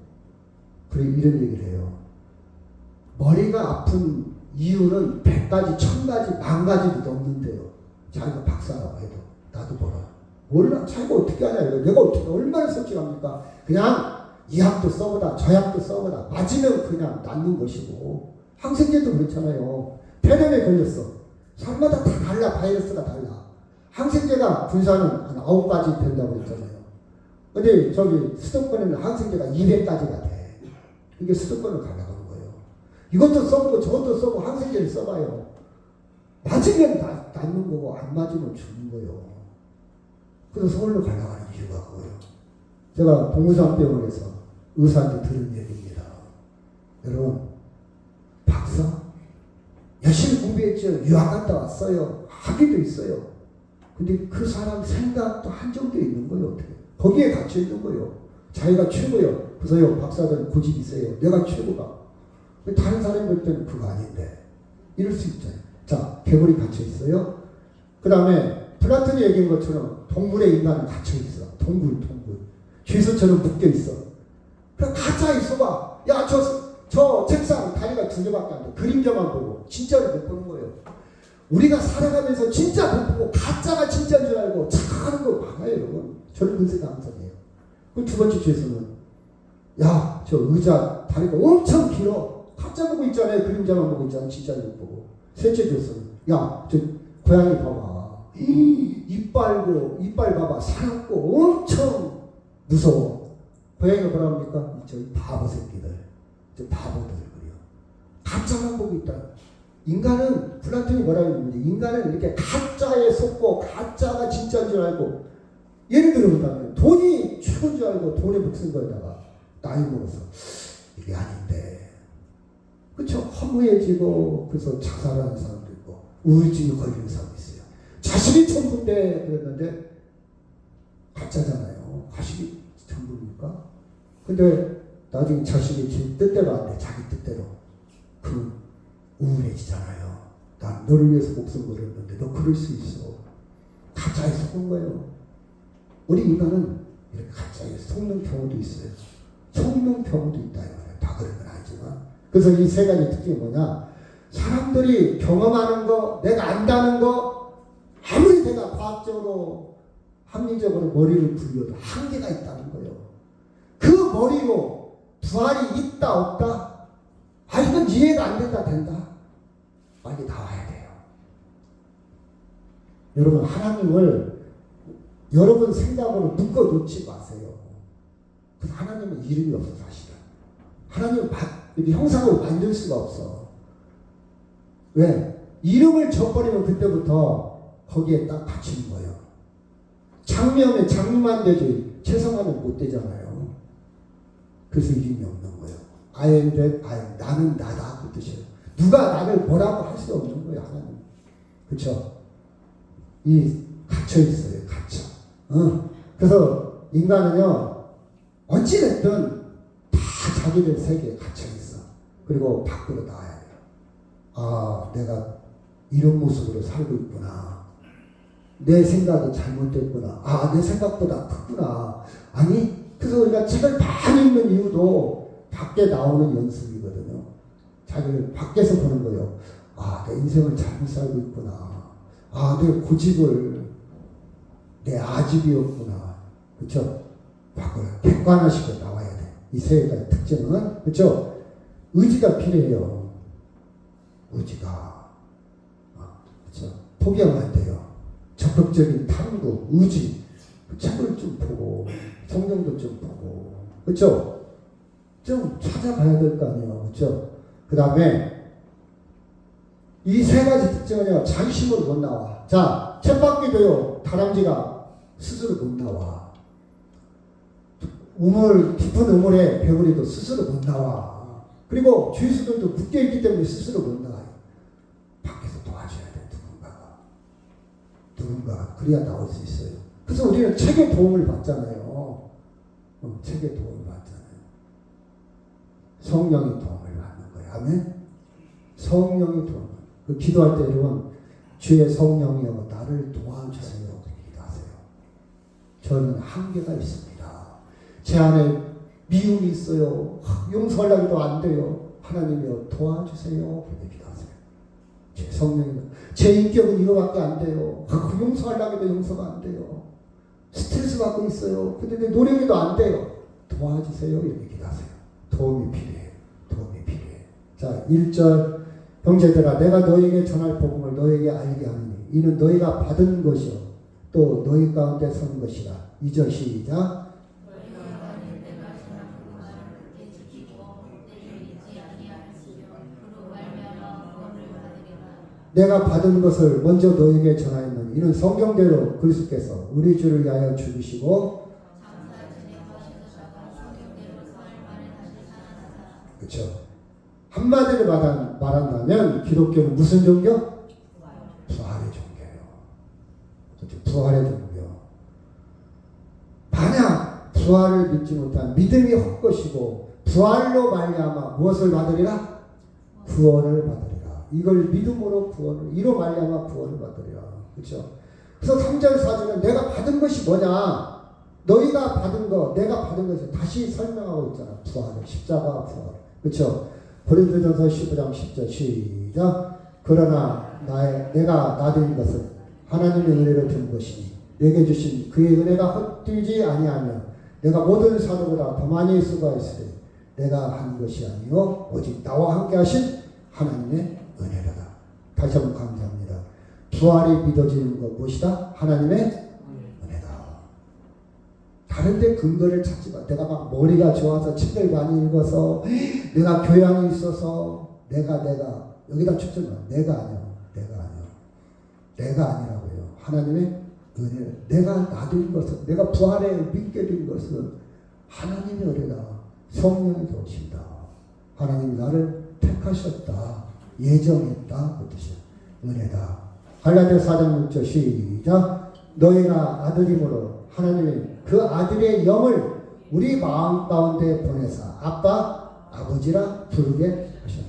그래 이런 얘기를 해요. 머리가 아픈 이유는 100가지, 1000가지, 10,000가지도 넘는데요. 자기가 박사라고 해도 나도 몰라. 몰라. 자기가 어떻게 하냐 이거. 내가 어떻게 얼마나 솔직합니까? 그냥 이 약도 써보다 저 약도 써보다 맞으면 그냥 낫는 것이고 항생제도 그렇잖아요. 폐렴에 걸렸어. 사람마다 다 달라. 바이러스가 달라. 항생제가 분산은 한 9가지 된다고 그랬잖아요. 근데 저기 수도권에는 항생제가 200가지가 돼. 이게 수도권을 가려가는 거예요. 이것도 써보고 저것도 써보고 항생제를 써봐요. 맞으면 낫는 거고 안 맞으면 죽는 거예요. 그래서 서울로 가려가는 이유가 그거예요. 제가 동물상병원에서 의사한테 들은 얘기입니다. 여러분, 박사? 열심히 공부했죠. 유학 갔다 왔어요. 학위도 있어요. 근데 그 사람 생각도 한정되어 있는 거예요. 어떻게? 거기에 갇혀 있는 거예요. 자기가 최고예요. 그래서요, 박사들 고집 있어요. 내가 최고다. 다른 사람이 볼 때는 그거 아닌데. 이럴 수 있잖아요. 자, 괴물이 갇혀 있어요. 그 다음에 플라톤이 얘기한 것처럼 동물의 인간은 갇혀 있어. 동굴. 죄수처럼 묶여 있어. 그럼 가짜 있어봐. 야, 저 책상 다리가 2개밖에 안 돼. 그림자만 보고 진짜를 못 보는 거예요. 우리가 살아가면서 진짜 못 보고 가짜가 진짜인 줄 알고 착각하는 거 많아요, 여러분. 저는 그래서 당선이에요. 그 두 번째 죄수는 야, 저 의자 다리가 엄청 길어. 가짜 보고 있잖아요. 그림자만 보고 있잖아요. 진짜를 못 보고. 셋째 죄수는 야, 저 고양이 봐봐. 이빨 봐봐. 사납고 엄청 무서워. 고양이가 뭐라 합니까? 저 바보 새끼들. 저 바보들 그래요. 가짜만 보고 있다. 인간은 플라톤이 뭐라고 했는지 인간은 이렇게 가짜에 속고 가짜가 진짜인 줄 알고 예를 들어본다면 돈이 최고인 줄 알고 돈에 목숨 걸다가 나이 먹어서 이게 아닌데 그쵸? 허무해지고 그래서 자살하는 사람도 있고 우울증이 걸리는 사람도 있어요. 자식이 전부인데 그랬는데 가짜잖아요. 자식이 전부입니까? 근데 나중에 자식이 지 뜻대로 안 돼. 자기 뜻대로. 그 우울해지잖아요. 난 너를 위해서 목숨 걸었는데 너 그럴 수 있어. 가짜에 속은 거예요. 우리 인간은 이렇게 가짜에 속는 경우도 있어요. 속는 경우도 있다. 다 그런 건 아니지만. 그래서 이 세 가지 특징이 뭐냐. 사람들이 경험하는 거, 내가 안다는 거, 아무리 내가 과학적으로, 합리적으로 머리를 굴려도 한계가 있다는 거예요. 그 머리로 부활이 있다, 없다? 아, 이건 이해가 안 된다, 된다? 빨리 나와야 돼요. 여러분, 하나님을 여러분 생각으로 묶어놓지 마세요. 그래서 하나님은 이름이 없어, 사실은. 하나님은 이렇게 형상으로 만들 수가 없어. 왜? 이름을 져버리면 그때부터 거기에 딱 갇히는 거예요. 장미하면 장미만 되지, 최성화는 못 되잖아요. 그래서 이름이 없는 거예요. I am that, 나는 나다. 그 뜻이에요. 누가 나를 뭐라고 할 수 없는 거예요, 하나님. 그쵸? 갇혀있어요, 갇혀. 그래서 인간은요, 어찌됐든 다 자기들 세계에 갇혀있어. 그리고 밖으로 나와야 돼요. 아, 내가 이런 모습으로 살고 있구나. 내 생각이 잘못됐구나. 아, 내 생각보다 크구나. 아니, 그래서 우리가 책을 많이 읽는 이유도 밖에 나오는 연습이거든요. 자기를 밖에서 보는 거예요. 아, 내 인생을 잘못 살고 있구나. 아, 내 고집을, 내 아집이었구나. 그쵸? 밖으로 객관화시켜 나와야 돼. 이 세 가지 특징은, 그쵸? 의지가 필요해요. 의지가. 그쵸? 포기하면 안 돼요. 적극적인 탐구, 의지. 책을 좀 보고, 성경도 좀 보고, 그쵸? 좀 찾아가야 될 거 아니에요. 그쵸? 그 다음에, 이 세 가지 특징은요, 자기심으로 못 나와. 자, 쳇바퀴도요, 다람쥐가 스스로 못 나와. 깊은 우물에 배구리도 스스로 못 나와. 그리고 주유소들도 묶여있기 때문에 스스로 못 나가요. 밖에서 도와줘야 돼, 누군가가. 그래야 나올 수 있어요. 그래서 우리는 책의 도움을 받잖아요. 책의 도움을 받잖아요. 성령의 도움을 받는 거예요. 아멘? 성령의 도움. 그 기도할 때 여러분, 주의 성령이여 나를 도와주세요. 기도하세요. 저는 한계가 있습니다. 제 안에 미움이 있어요. 용서하려고 해도 안 돼요. 하나님이여 도와주세요. 그렇게 기도하세요. 제 성령이여 제 인격은 이거밖에 안 돼요. 용서하려고 해도 용서가 안 돼요. 스트레스 받고 있어요. 근데 내 노력해도 안 돼요. 도와주세요. 이렇게 기도하세요. 도움이 필요해요. 도움이 필요해요. 자, 1절 형제들아 내가 너에게 전할 복음을 너에게 알게 하느니 이는 너희가 받은 것이요 또 너희 가운데 선 것이라. 2절 시작. 내가 받은 것을 먼저 너에게 전하였느니 이는 성경대로 그리스도께서 우리 주를 위하여 죽으시고 그렇죠. 한마디로 말한다면 기독교는 무슨 종교? 부활의 종교예요. 그렇죠? 부활의 종교. 만약 부활을 믿지 못한 믿음이 헛것이고 부활로 말미암아 무엇을 받으리라? 구원을 받으리라. 이걸 믿음으로 구원을, 이로 말미암아 구원을 받으리라. 그렇죠? 그래서 3절 4절은 내가 받은 것이 뭐냐? 너희가 받은 거, 내가 받은 것을 다시 설명하고 있잖아. 부활을, 십자가 부활. 그렇죠? 고린도전서 15장 10절 시작. 그러나 내가 나된 것은 하나님의 은혜로 준 것이니 내게 주신 그의 은혜가 헛되지 아니하며 내가 모든 사도보다 더 많이 수고하였으니 내가 한 것이 아니요 오직 나와 함께 하신 하나님의 은혜로다. 다시 한번 감사합니다. 부활이 믿어지는 것 무엇이다? 하나님의 은혜다. 다른 데 근거를 찾지 마. 내가 막 머리가 좋아서 책을 많이 읽어서 내가 교양이 있어서 내가 여기다 초점 마. 내가 아니라고요. 하나님의 은혜를 내가 나된 것은 내가 부활에 믿게 된 것은 하나님의 은혜다. 성령이 도우신다. 하나님이 나를 택하셨다. 예정했다. 그 뜻이야. 은혜다. 갈라디아서 4장 6절 시작. 너희가 아들임으로 하나님이 그 아들의 영을 우리 마음 가운데 보내사 아빠, 아버지라 부르게 하셨다.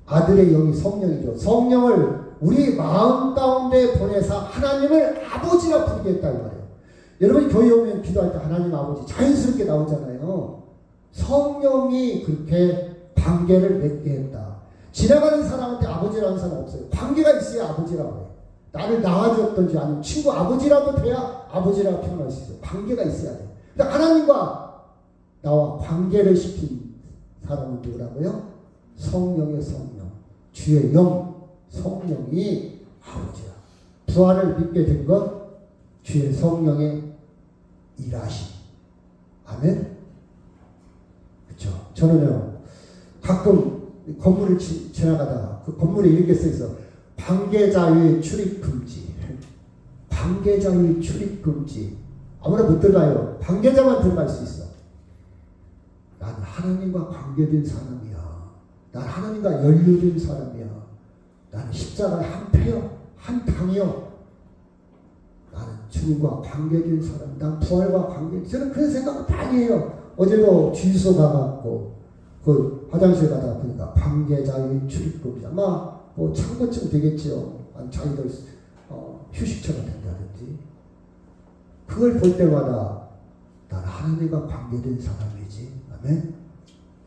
아들의 영이 성령이죠. 성령을 우리 마음 가운데 보내사 하나님을 아버지라 부르게 했다 이 말이에요. 여러분 교회 오면 기도할 때 하나님 아버지 자연스럽게 나오잖아요. 성령이 그렇게 관계를 맺게 했다. 지나가는 사람한테 아버지라는 사람 없어요. 관계가 있어야 아버지라고 해요. 나를 낳아줬던지 아니면 친구 아버지라도 돼야 아버지라고 표현할 수 있어요. 관계가 있어야 돼요. 근데 하나님과 나와 관계를 시킨 사람은 누구라고요? 성령의 성령, 주의 영, 성령이 아버지야. 부활을 믿게 된 것 주의 성령의 일하심. 아멘? 그렇죠. 저는요 가끔 건물을 지나가다가 그 건물에 이렇게 써있어. 관계자의 출입 금지. 관계자의 출입 금지. 아무나 못 들어가요. 관계자만 들어갈 수 있어. 난 하나님과 관계된 사람이야. 난 하나님과 연루된 사람이야. 나는 십자가의 한 패요. 한 당이요. 나는 주님과 관계된 사람. 난 부활과 관계. 저는 그런 생각을 많이 해요. 어제도 주유소 가갖고 그 화장실 가다가 보니까 관계자의 출입금지. 아마 뭐 창고쯤 되겠지요. 아니 자기들 휴식처가 된다든지. 그걸 볼 때마다 나는 하나님과 관계된 사람이지. 아멘.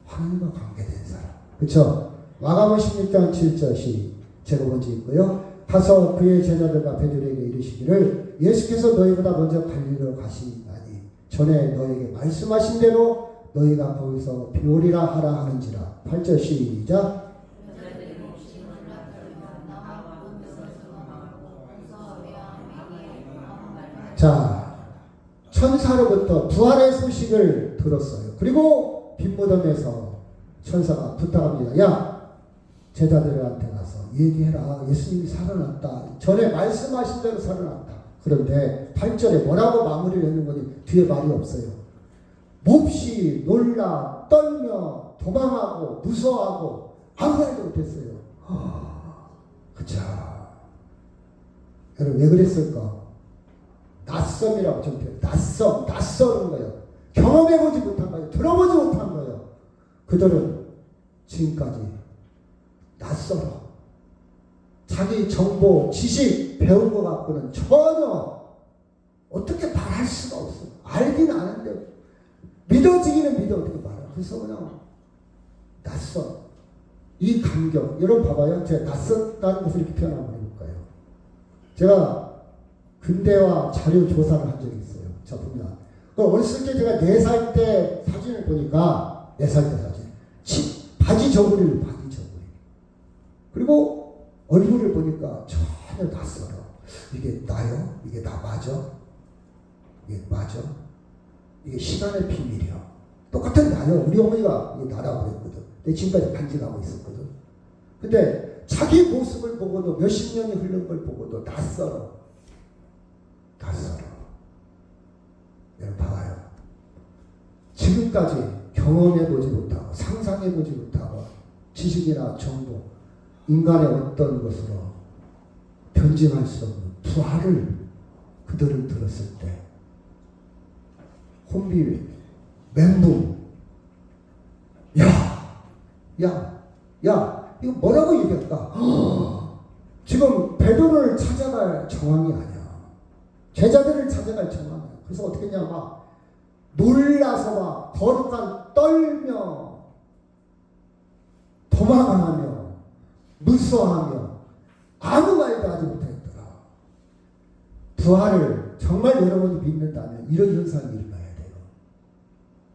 하나님과 관계된 사람. 그렇죠? 마가복음 16장 7절 제가 먼저 있고요. 가서 그의 제자들과 베드로에게 이르시기를 예수께서 너희보다 먼저 갈릴리로 가시나니 전에 너에게 말씀하신 대로 너희가 거기서 비오리라 하라 하는지라. 8절 시작. 자, 천사로부터 부활의 소식을 들었어요. 그리고 빈무덤에서 천사가 부탁합니다. 야, 제자들한테 가서 얘기해라. 예수님이 살아났다. 전에 말씀하신 대로 살아났다. 그런데 8절에 뭐라고 마무리를 했는 거니 뒤에 말이 없어요. 몹시 놀라 떨며 도망하고 무서워하고 아무 말도 못했어요. 그쵸. 여러분 왜 그랬을까? 낯섦이라고 정표해요. 낯설은 거예요. 경험해보지 못한 거예요. 들어보지 못한 거예요. 그들은 지금까지 낯설어. 자기 정보, 지식 배운 것 갖고는 전혀 어떻게 말할 수가 없어. 알긴 아는데 믿어지기는 믿어 어떻게 말해. 그래서 그냥 낯선 이 감격. 여러분 봐봐요. 제가 낯섰다는 것을 이렇게 표현 한번 해볼까요? 제가 근대화 자료 조사를 한 적이 있어요. 자 보면 어렸을 때 제가 4살 때 사진을 보니까 4살 때 사진 바지 저고리를 바지 저고리 그리고 얼굴을 보니까 전혀 낯설어. 이게 나요? 이게 나 맞아? 이게 맞아? 이게 시간의 비밀이야. 똑같은 나요. 우리 어머니가 이게 나라고 그랬거든. 근데 지금까지 간직하고 있었거든. 근데 자기 모습을 보고도 몇십 년이 흐른 걸 보고도 낯설어. 여러분 봐봐요. 지금까지 경험해보지 못하고 상상해보지 못하고 지식이나 정보, 인간의 어떤 것으로 변증할 수 없는 부활을 그들은 들었을 때 혼비, 멘붕, 야, 이거 뭐라고 얘기할까? 지금 베드로를 찾아갈 정황이 아니야. 제자들을 찾아갈 정황이야. 그래서 어떻게 했냐, 막 놀라서 막 거룩한 떨며 도망하며 무서워하며 아무 말도 하지 못했더라. 부활을 정말 여러분이 믿는다면 이런 현상이 일어나야 돼요.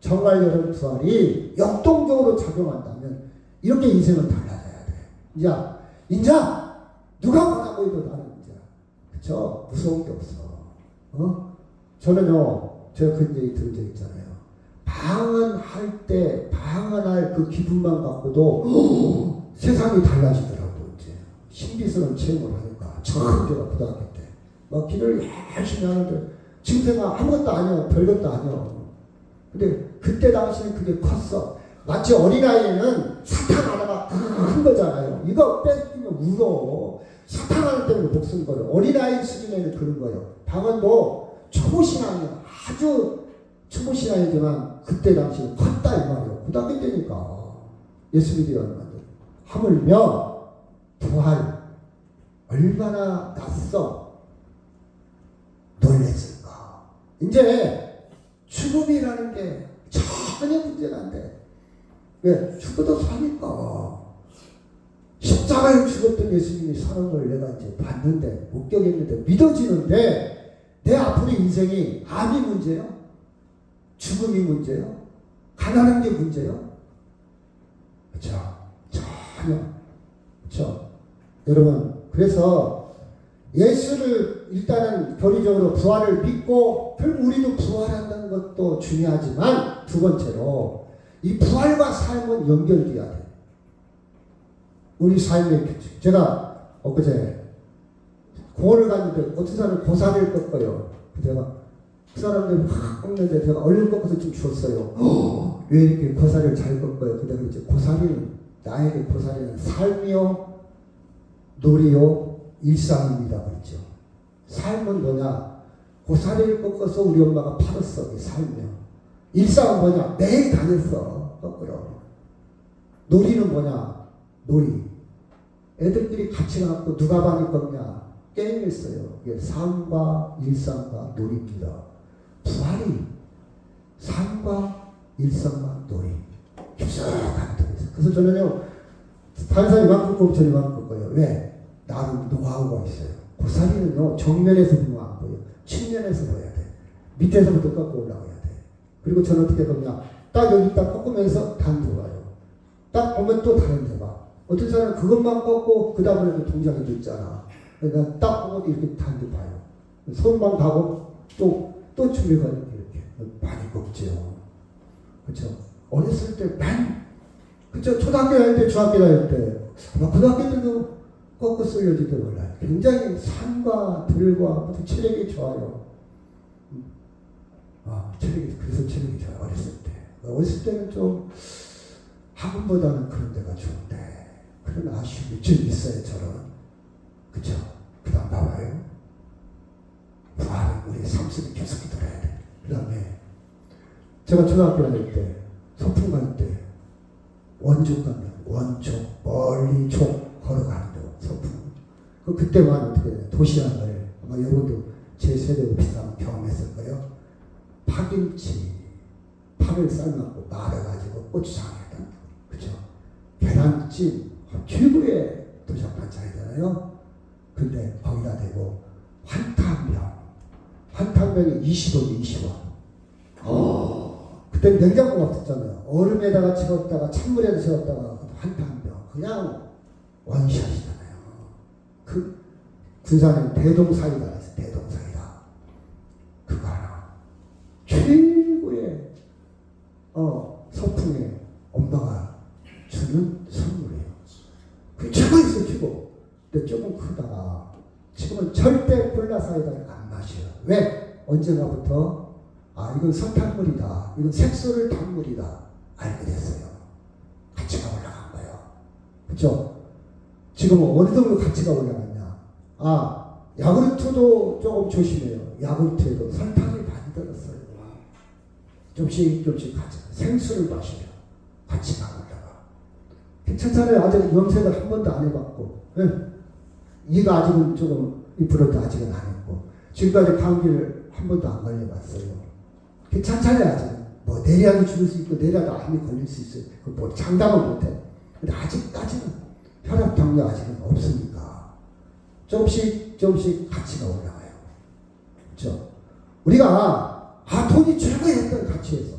정말 여러분 부활이 역동적으로 작용한다면 이렇게 인생은 달라져야 돼. 이제 누가 뭐라고 해도 나는 이제 그쵸? 무서운 게 없어. 저는요, 제가 그 얘기 들은 적 있잖아요. 방언할 그 기분만 갖고도 세상이 달라지더라고. 이제 신비스러운 체험을 하니까 처음 제가 고등학교 때 막 기도를 열심히 하는데 지금 생각 아무것도 아니야, 별것도 아니야. 근데 그때 당시는 그게 컸어. 마치 어린아이에는 사탕 하나가 큰 거잖아요. 이거 뺏기면 울어. 사탕 하나 때문에 목숨 걸어. 어린아이 수준에는 그런 거예요. 방언도 초보신앙이야. 아주 초보신앙이지만 그때 당시 컸다 이 말이에요. 고등학교 때니까. 예수 믿기 얼마나. 하물며 부활 얼마나 낯서 놀랬을까. 이제 죽음이라는 게 전혀 문제가 안 돼. 왜? 죽어도 사니까. 십자가에 죽었던 예수님이 사는 걸 내가 이제 봤는데, 목격했는데, 믿어지는데, 내 앞으로 인생이 암이 문제요? 죽음이 문제요? 가난한 게 문제요? 그쵸? 전혀. 그쵸? 여러분, 그래서 예수를 일단은 교리적으로 부활을 믿고, 결국 우리도 부활한다는 것도 중요하지만, 두 번째로, 이 부활과 삶은 연결돼야 돼. 우리 삶의 규칙. 제가 엊그제 공원을 갔는데 어떤 사람이 고사리를 꺾어요. 제가 그 사람들 확 꺾는데 제가 얼른 꺾어서 좀 주었어요. 왜 이렇게 고사리를 잘 꺾어요? 근데 그랬지. 고사리는, 나에게 고사리는 삶이요, 놀이요, 일상입니다. 그랬죠. 삶은 뭐냐? 고사리를 꺾어서 우리 엄마가 팔았어. 그게 삶이요. 일상은 뭐냐? 매일 다녔어. 거꾸로. 놀이는 뭐냐? 놀이. 애들끼리 같이 가고 누가 많이 꺾냐? 게임했어요. 이게 삶과 일상과 놀이입니다. 부활이 삶과 일상과 놀이. 깊숙한 뜻이에요. 그래서 저는요, 다른 사람이 이만큼 꺾고 저는 이만큼 꺾어요. 왜? 나름 노하우가 있어요. 고사리는요, 정면에서 보면 안 보여. 측면에서 보여야 돼. 밑에서부터 꺾고 올라가야 돼. 그리고 저는 어떻게 꺾냐? 딱 여기 딱 꺾으면서 다른 데 가요. 딱 보면 또 다른 데 가. 어떤 사람은 그것만 꺾고 그 다음에 동작이 있잖아. 그러니까 딱 보고 이렇게 다른 데 봐요. 손만 가고 또 준비가 이렇게 많이 꺾죠. 그렇죠? 어렸을 때 그렇죠? 초등학교 다닐 때, 중학교 다닐 때, 아마 고등학교 때도 꺾었을지도 몰라요. 굉장히 산과 들과 체력이 좋아요. 그래서 체력이 좋아요. 어렸을 때. 어렸을 때는 좀 학원보다는 그런 데가 좋은데 그런 아쉬움이 좀 있어요. 저는. 그쵸? 그 다음 봐봐요. 부활은 우리 삶 속에 계속 들어야 돼. 그 다음에 제가 초등학교 다닐 때 소풍 갈 때 원종 가면 원종 멀리 종 걸어가는 거 소풍. 그때만 어떻게 해요? 도시락을 아마 여러분도 제 세대로 비슷한 경험했을 거예요. 파김치 파를 삶았고 말아가지고 고추장에다 그죠? 계란찜 최고의 도시락 반찬이잖아요. 근데 거기다 대고 환타병이 20원이 20원. 그때 냉장고가 없었잖아요. 얼음에다가 채웠다가 찬물에다 채웠다가 환타병 그냥 원샷이잖아요. 그 군산에 대동사이다 있어요. 대동사이다. 그거 하나 최고의 소풍에 엄마가 주는 선물이에요. 그 최고 있어요. 최고. 근데 조금 크다가 지금은 절대 콜라 사이다를 안 마셔요. 왜? 언젠가부터 이건 설탕물이다. 이건 색소를 탄 물이다. 알게 됐어요. 가치가 올라간 거예요. 그렇죠? 지금은 어느 정도 가치가 올라갔냐? 야구르트도 조금 조심해요. 야구르트에도 설탕이 많이 들었어요. 좀씩 가치. 생수를 마시면 가치가 올라가. 괜찮잖아요. 아직 염색을 한 번도 안 해봤고. 이가 아직은 조금 이쁘러도 아직은 안 했고. 지금까지 감기를 한 번도 안 걸려봤어요. 괜찮잖아요. 아직은. 뭐 내리아도 죽을 수 있고 내리아도 암이 걸릴 수 있어요. 뭐 장담은 못해. 근데 아직까지는 혈압 당뇨 아직은 없으니까 조금씩 가치가 올라가요. 그렇죠? 우리가 돈이 최고였던 가치에서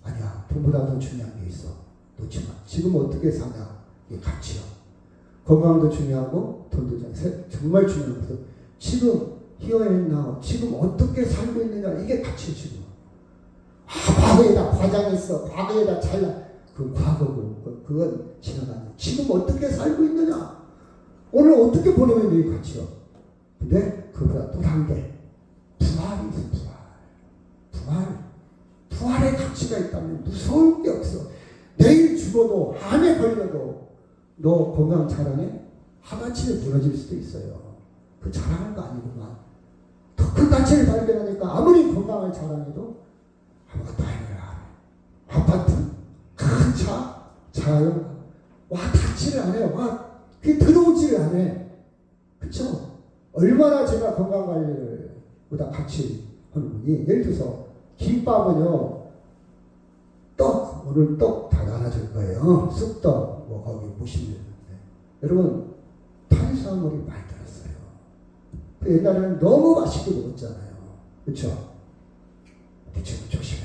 아니야. 돈보다 더 중요한 게 있어. 놓지 마. 지금 어떻게 사냐? 이게 가치야. 건강도 중요하고 돈도 정말 중요한 것은 지금 here and now 지금 어떻게 살고 있느냐 이게 가치예요. 지금. 과거에다 과장했어. 과거에다 잘나. 그 과거고 그건 지나가는. 지금 어떻게 살고 있느냐. 오늘 어떻게 보내면 이게 가치야. 근데 그보다 또 한 개. 부활이 있어. 부활의 가치가 있다면 무서울 게 없어. 내일 죽어도 암에 걸려도 너 건강 자랑해? 하가치에 무너질 수도 있어요. 그 자랑한 거 아니구만. 더 큰 가치를 발견하니까 아무리 건강을 자랑해도 아무것도 아니라 아파트, 큰 차, 자요. 닿지를 안 해요. 그게 들어오지를 안 해. 그쵸? 얼마나 제가 건강 관리를 보다 같이 하는 분이 예를 들어서 김밥은요 오늘 떡 다 나눠줄 거예요. 쑥떡 뭐 거기 보시면 여러분 탄수화물이 많이 들었어요. 옛날에는 너무 맛있게 먹었잖아요. 그렇죠? 지금 조심해.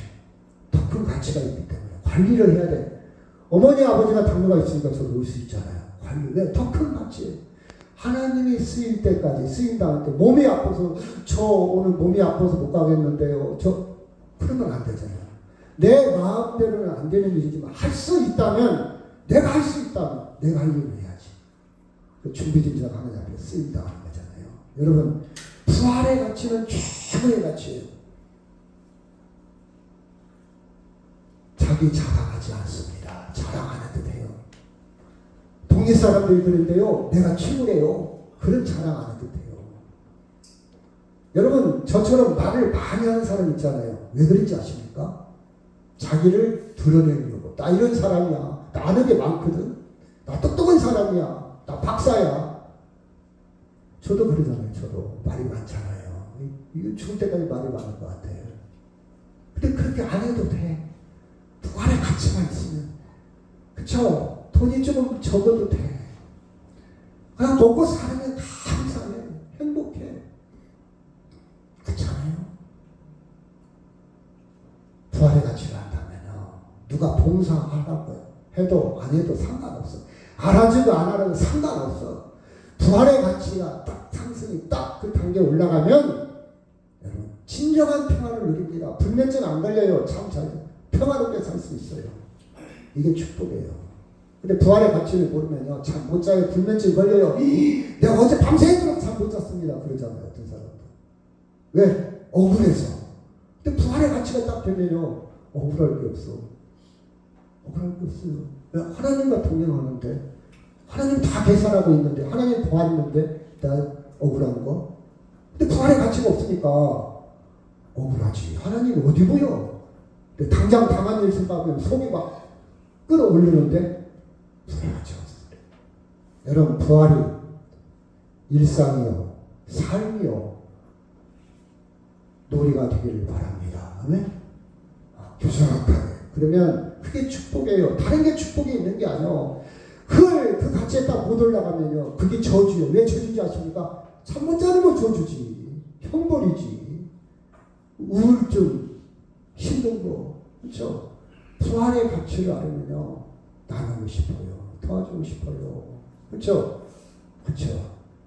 더 큰 가치가 있기 때문에 관리를 해야 돼. 어머니 아버지가 당뇨가 있으니까 저도 올 수 있잖아요. 관리. 왜? 더 큰 가치. 하나님이 쓰일 때까지 쓰인다는 때 몸이 아파서 저 오늘 몸이 아파서 못 가겠는데요. 그러면 안 되잖아요. 내 마음대로는 안 되는 일이지만 할 수 있다면 내가 할 수 있다면 내가 할 일을 해야지. 그 준비된 자가 하나님 앞에 쓰인다 하는 거잖아요. 여러분 부활의 가치는 최고의 가치예요. 자기 자랑하지 않습니다. 자랑 안 해도 돼요. 동네 사람들이 그런데요. 내가 최고래요. 그런 자랑 안 해도 돼요. 여러분 저처럼 말을 많이 하는 사람 있잖아요. 왜 그런지 아십니까? 자기를 드러내려고. 나 이런 사람이야. 나 아는 게 많거든. 나 똑똑한 사람이야. 나 박사야. 저도 그러잖아요. 저도 말이 많잖아요. 이거 죽을 때까지 말이 많을 것 같아요. 근데 그렇게 안 해도 돼. 부활의 가치만 있으면. 그쵸? 돈이 조금 적어도 돼. 그냥 먹고 살면 감사해. 행복해. 그렇잖아요? 부활의 가치를 안다면요. 누가 봉사하라고 해도 안 해도 상관없어. 알아주고 안 알아도 상관없어. 부활의 가치가 딱 상승이 딱 그 단계에 올라가면 여러분 진정한 평화를 누립니다. 불면증 안 걸려요. 참 잘 평화롭게 살 수 있어요. 이게 축복이에요. 근데 부활의 가치를 모르면요. 잠 못 자요. 불면증 걸려요. 내가 어제 밤새도록 잠 못 잤습니다. 그러잖아요. 어떤 사람도. 왜? 억울해서. 근데 부활의 가치가 딱 되면요. 억울할 게 없어. 억울할 게 없어요. 하나님과 동행하는데, 하나님 다 계산하고 있는데, 하나님 보았는데, 나 억울한 거? 근데 부활의 가치가 없으니까 억울하지. 하나님 어디 보여? 근데 당장 당한 일 생각하면 속이 막 끌어올리는데, 부활의 가치가 없어요. 여러분, 부활이 일상이요, 삶이요, 놀이가 되기를 바랍니다. 아멘? 교사학하게. 그러면 그게 축복이에요. 다른 게 축복이 있는 게 아니에요. 그 가치에 딱 못 올라가면요, 그게 저주예요. 왜 저주인지 아십니까? 잠 못 자는 거 저주지. 형벌이지. 우울증, 힘든 거. 그렇죠? 부활의 가치를 알면요, 나누고 싶어요. 도와주고 싶어요. 그렇죠? 그렇죠?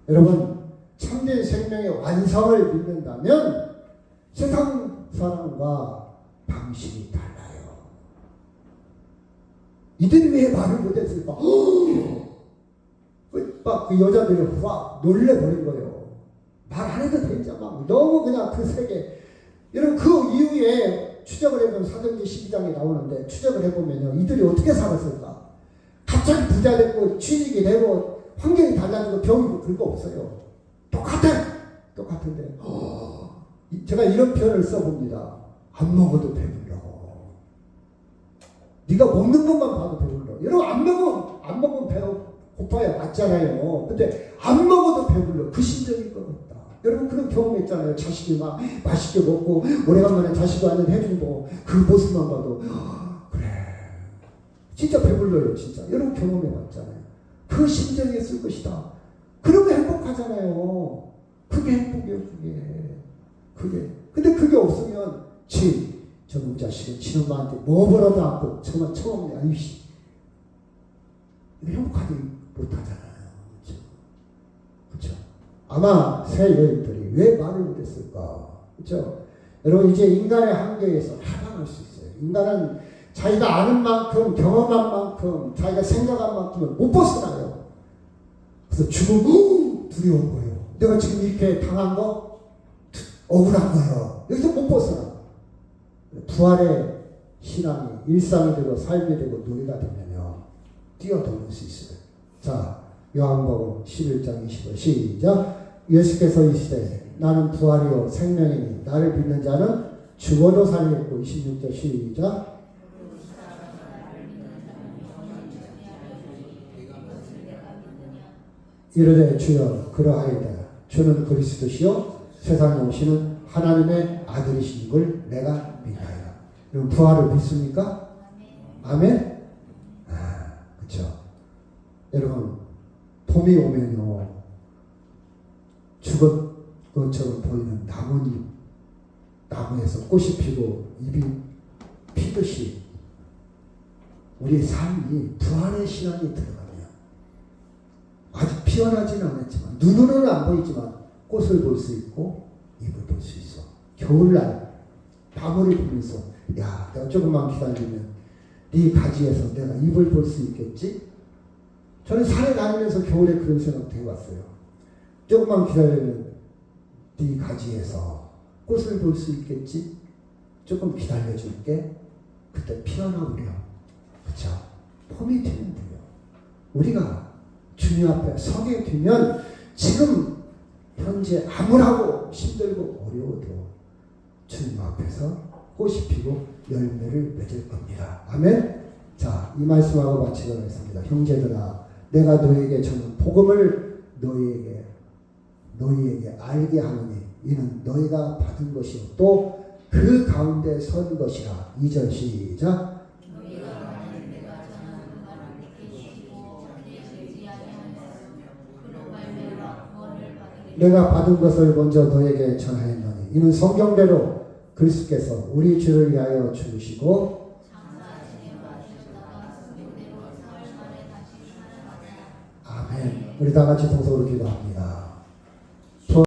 여러분, 참된 생명의 완성을 믿는다면 세상 사람과 방식이 달라요. 이들이 왜 말을 못했을까? 막 그 여자들이 확 놀래버린 거예요. 말 안 해도 되죠. 막 너무 그냥 그 세계. 여러분, 그 이후에 추적을 해보면 사도행전 12장에 나오는데, 추적을 해보면요, 이들이 어떻게 살았을까? 갑자기 부자 되고 취직이 되고 환경이 달라지고 병이 그거 없어요. 똑같은데 제가 이런 표현을 써봅니다. 안 먹어도 배불러. 네가 먹는 것만 봐도 배불러. 여러분, 안 먹으면 배가 고파야 맞잖아요. 근데 안 먹어도 배불러. 그 심정일 것 같다. 여러분, 그런 경험 있잖아요. 자식이 막 맛있게 먹고 오래간만에 자식이 한잔 해주고 그 모습만 봐도 그래, 진짜 배불러요. 진짜. 여러분 경험해 봤잖아요. 그 심정이 있을 것이다. 그러면 행복하잖아요. 그게 행복이에요. 그게. 근데 그게 없으면 저놈 자식은 지놈한테 뭐 벌어도 않고 저만 처음이야. 아이씨. 행복하지 못하잖아요. 그렇죠? 아마 새 여인들이 왜 말을 못했을까? 그렇죠? 여러분, 이제 인간의 한계에서 해방할 수 있어요. 인간은 자기가 아는 만큼, 경험한 만큼, 자기가 생각한 만큼은 못 벗어나요. 그래서 죽음 두려운 거예요. 내가 지금 이렇게 당한 거 억울한 거예요. 여기서 못 벗어나. 부활의 신앙이 일상이 되고 삶이 되고 놀이가 되면요, 뛰어넘을 수 있어요. 자, 요한복음 11장 25 시작. 예수께서 이르시되 나는 부활이요 생명이니 나를 믿는 자는 죽어도 살겠고. 26절 시작. 이르되 주여 그러하이다. 주는 그리스도시요 세상에 오시는 하나님의 아들이신 걸 내가 믿나이다. 여러분, 부활을 믿습니까? 아멘? 그렇죠. 여러분, 봄이 오면요, 죽은 것처럼 보이는 나무에서 꽃이 피고 잎이 피듯이 우리 삶이 부활의 신앙이 들어가면 아직 피어나지는 않았지만, 눈으로는 안 보이지만 꽃을 볼 수 있고 잎을 볼 수 있어. 겨울날 나무를 보면서, 야, 내가 조금만 기다리면 네 가지에서 내가 잎을 볼 수 있겠지? 저는 산에 다니면서 겨울에 그런 생각도 해봤어요. 조금만 기다리면 네 가지에서 꽃을 볼 수 있겠지? 조금 기다려줄게. 그때 피어나오려. 그쵸? 봄이 되면 돼요. 우리가 주님 앞에 서게 되면 지금 현재 암울하고 힘들고 어려워도 주님 앞에서 꽃이 피고 열매를 맺을 겁니다. 아멘? 자, 이 말씀하고 마치도록 하겠습니다. 형제들아, 내가 너에게 전한 복음을 너희에게 알게 하노니 이는 너희가 받은 것이요 또 그 가운데 선 것이라. 2절 시작. 내가 받은 것을 먼저 너에게 전하였노니 이는 성경대로 그리스도께서 우리 주를 위하여 죽으시고 아멘. 우리 다 같이 동서로 기도합니다.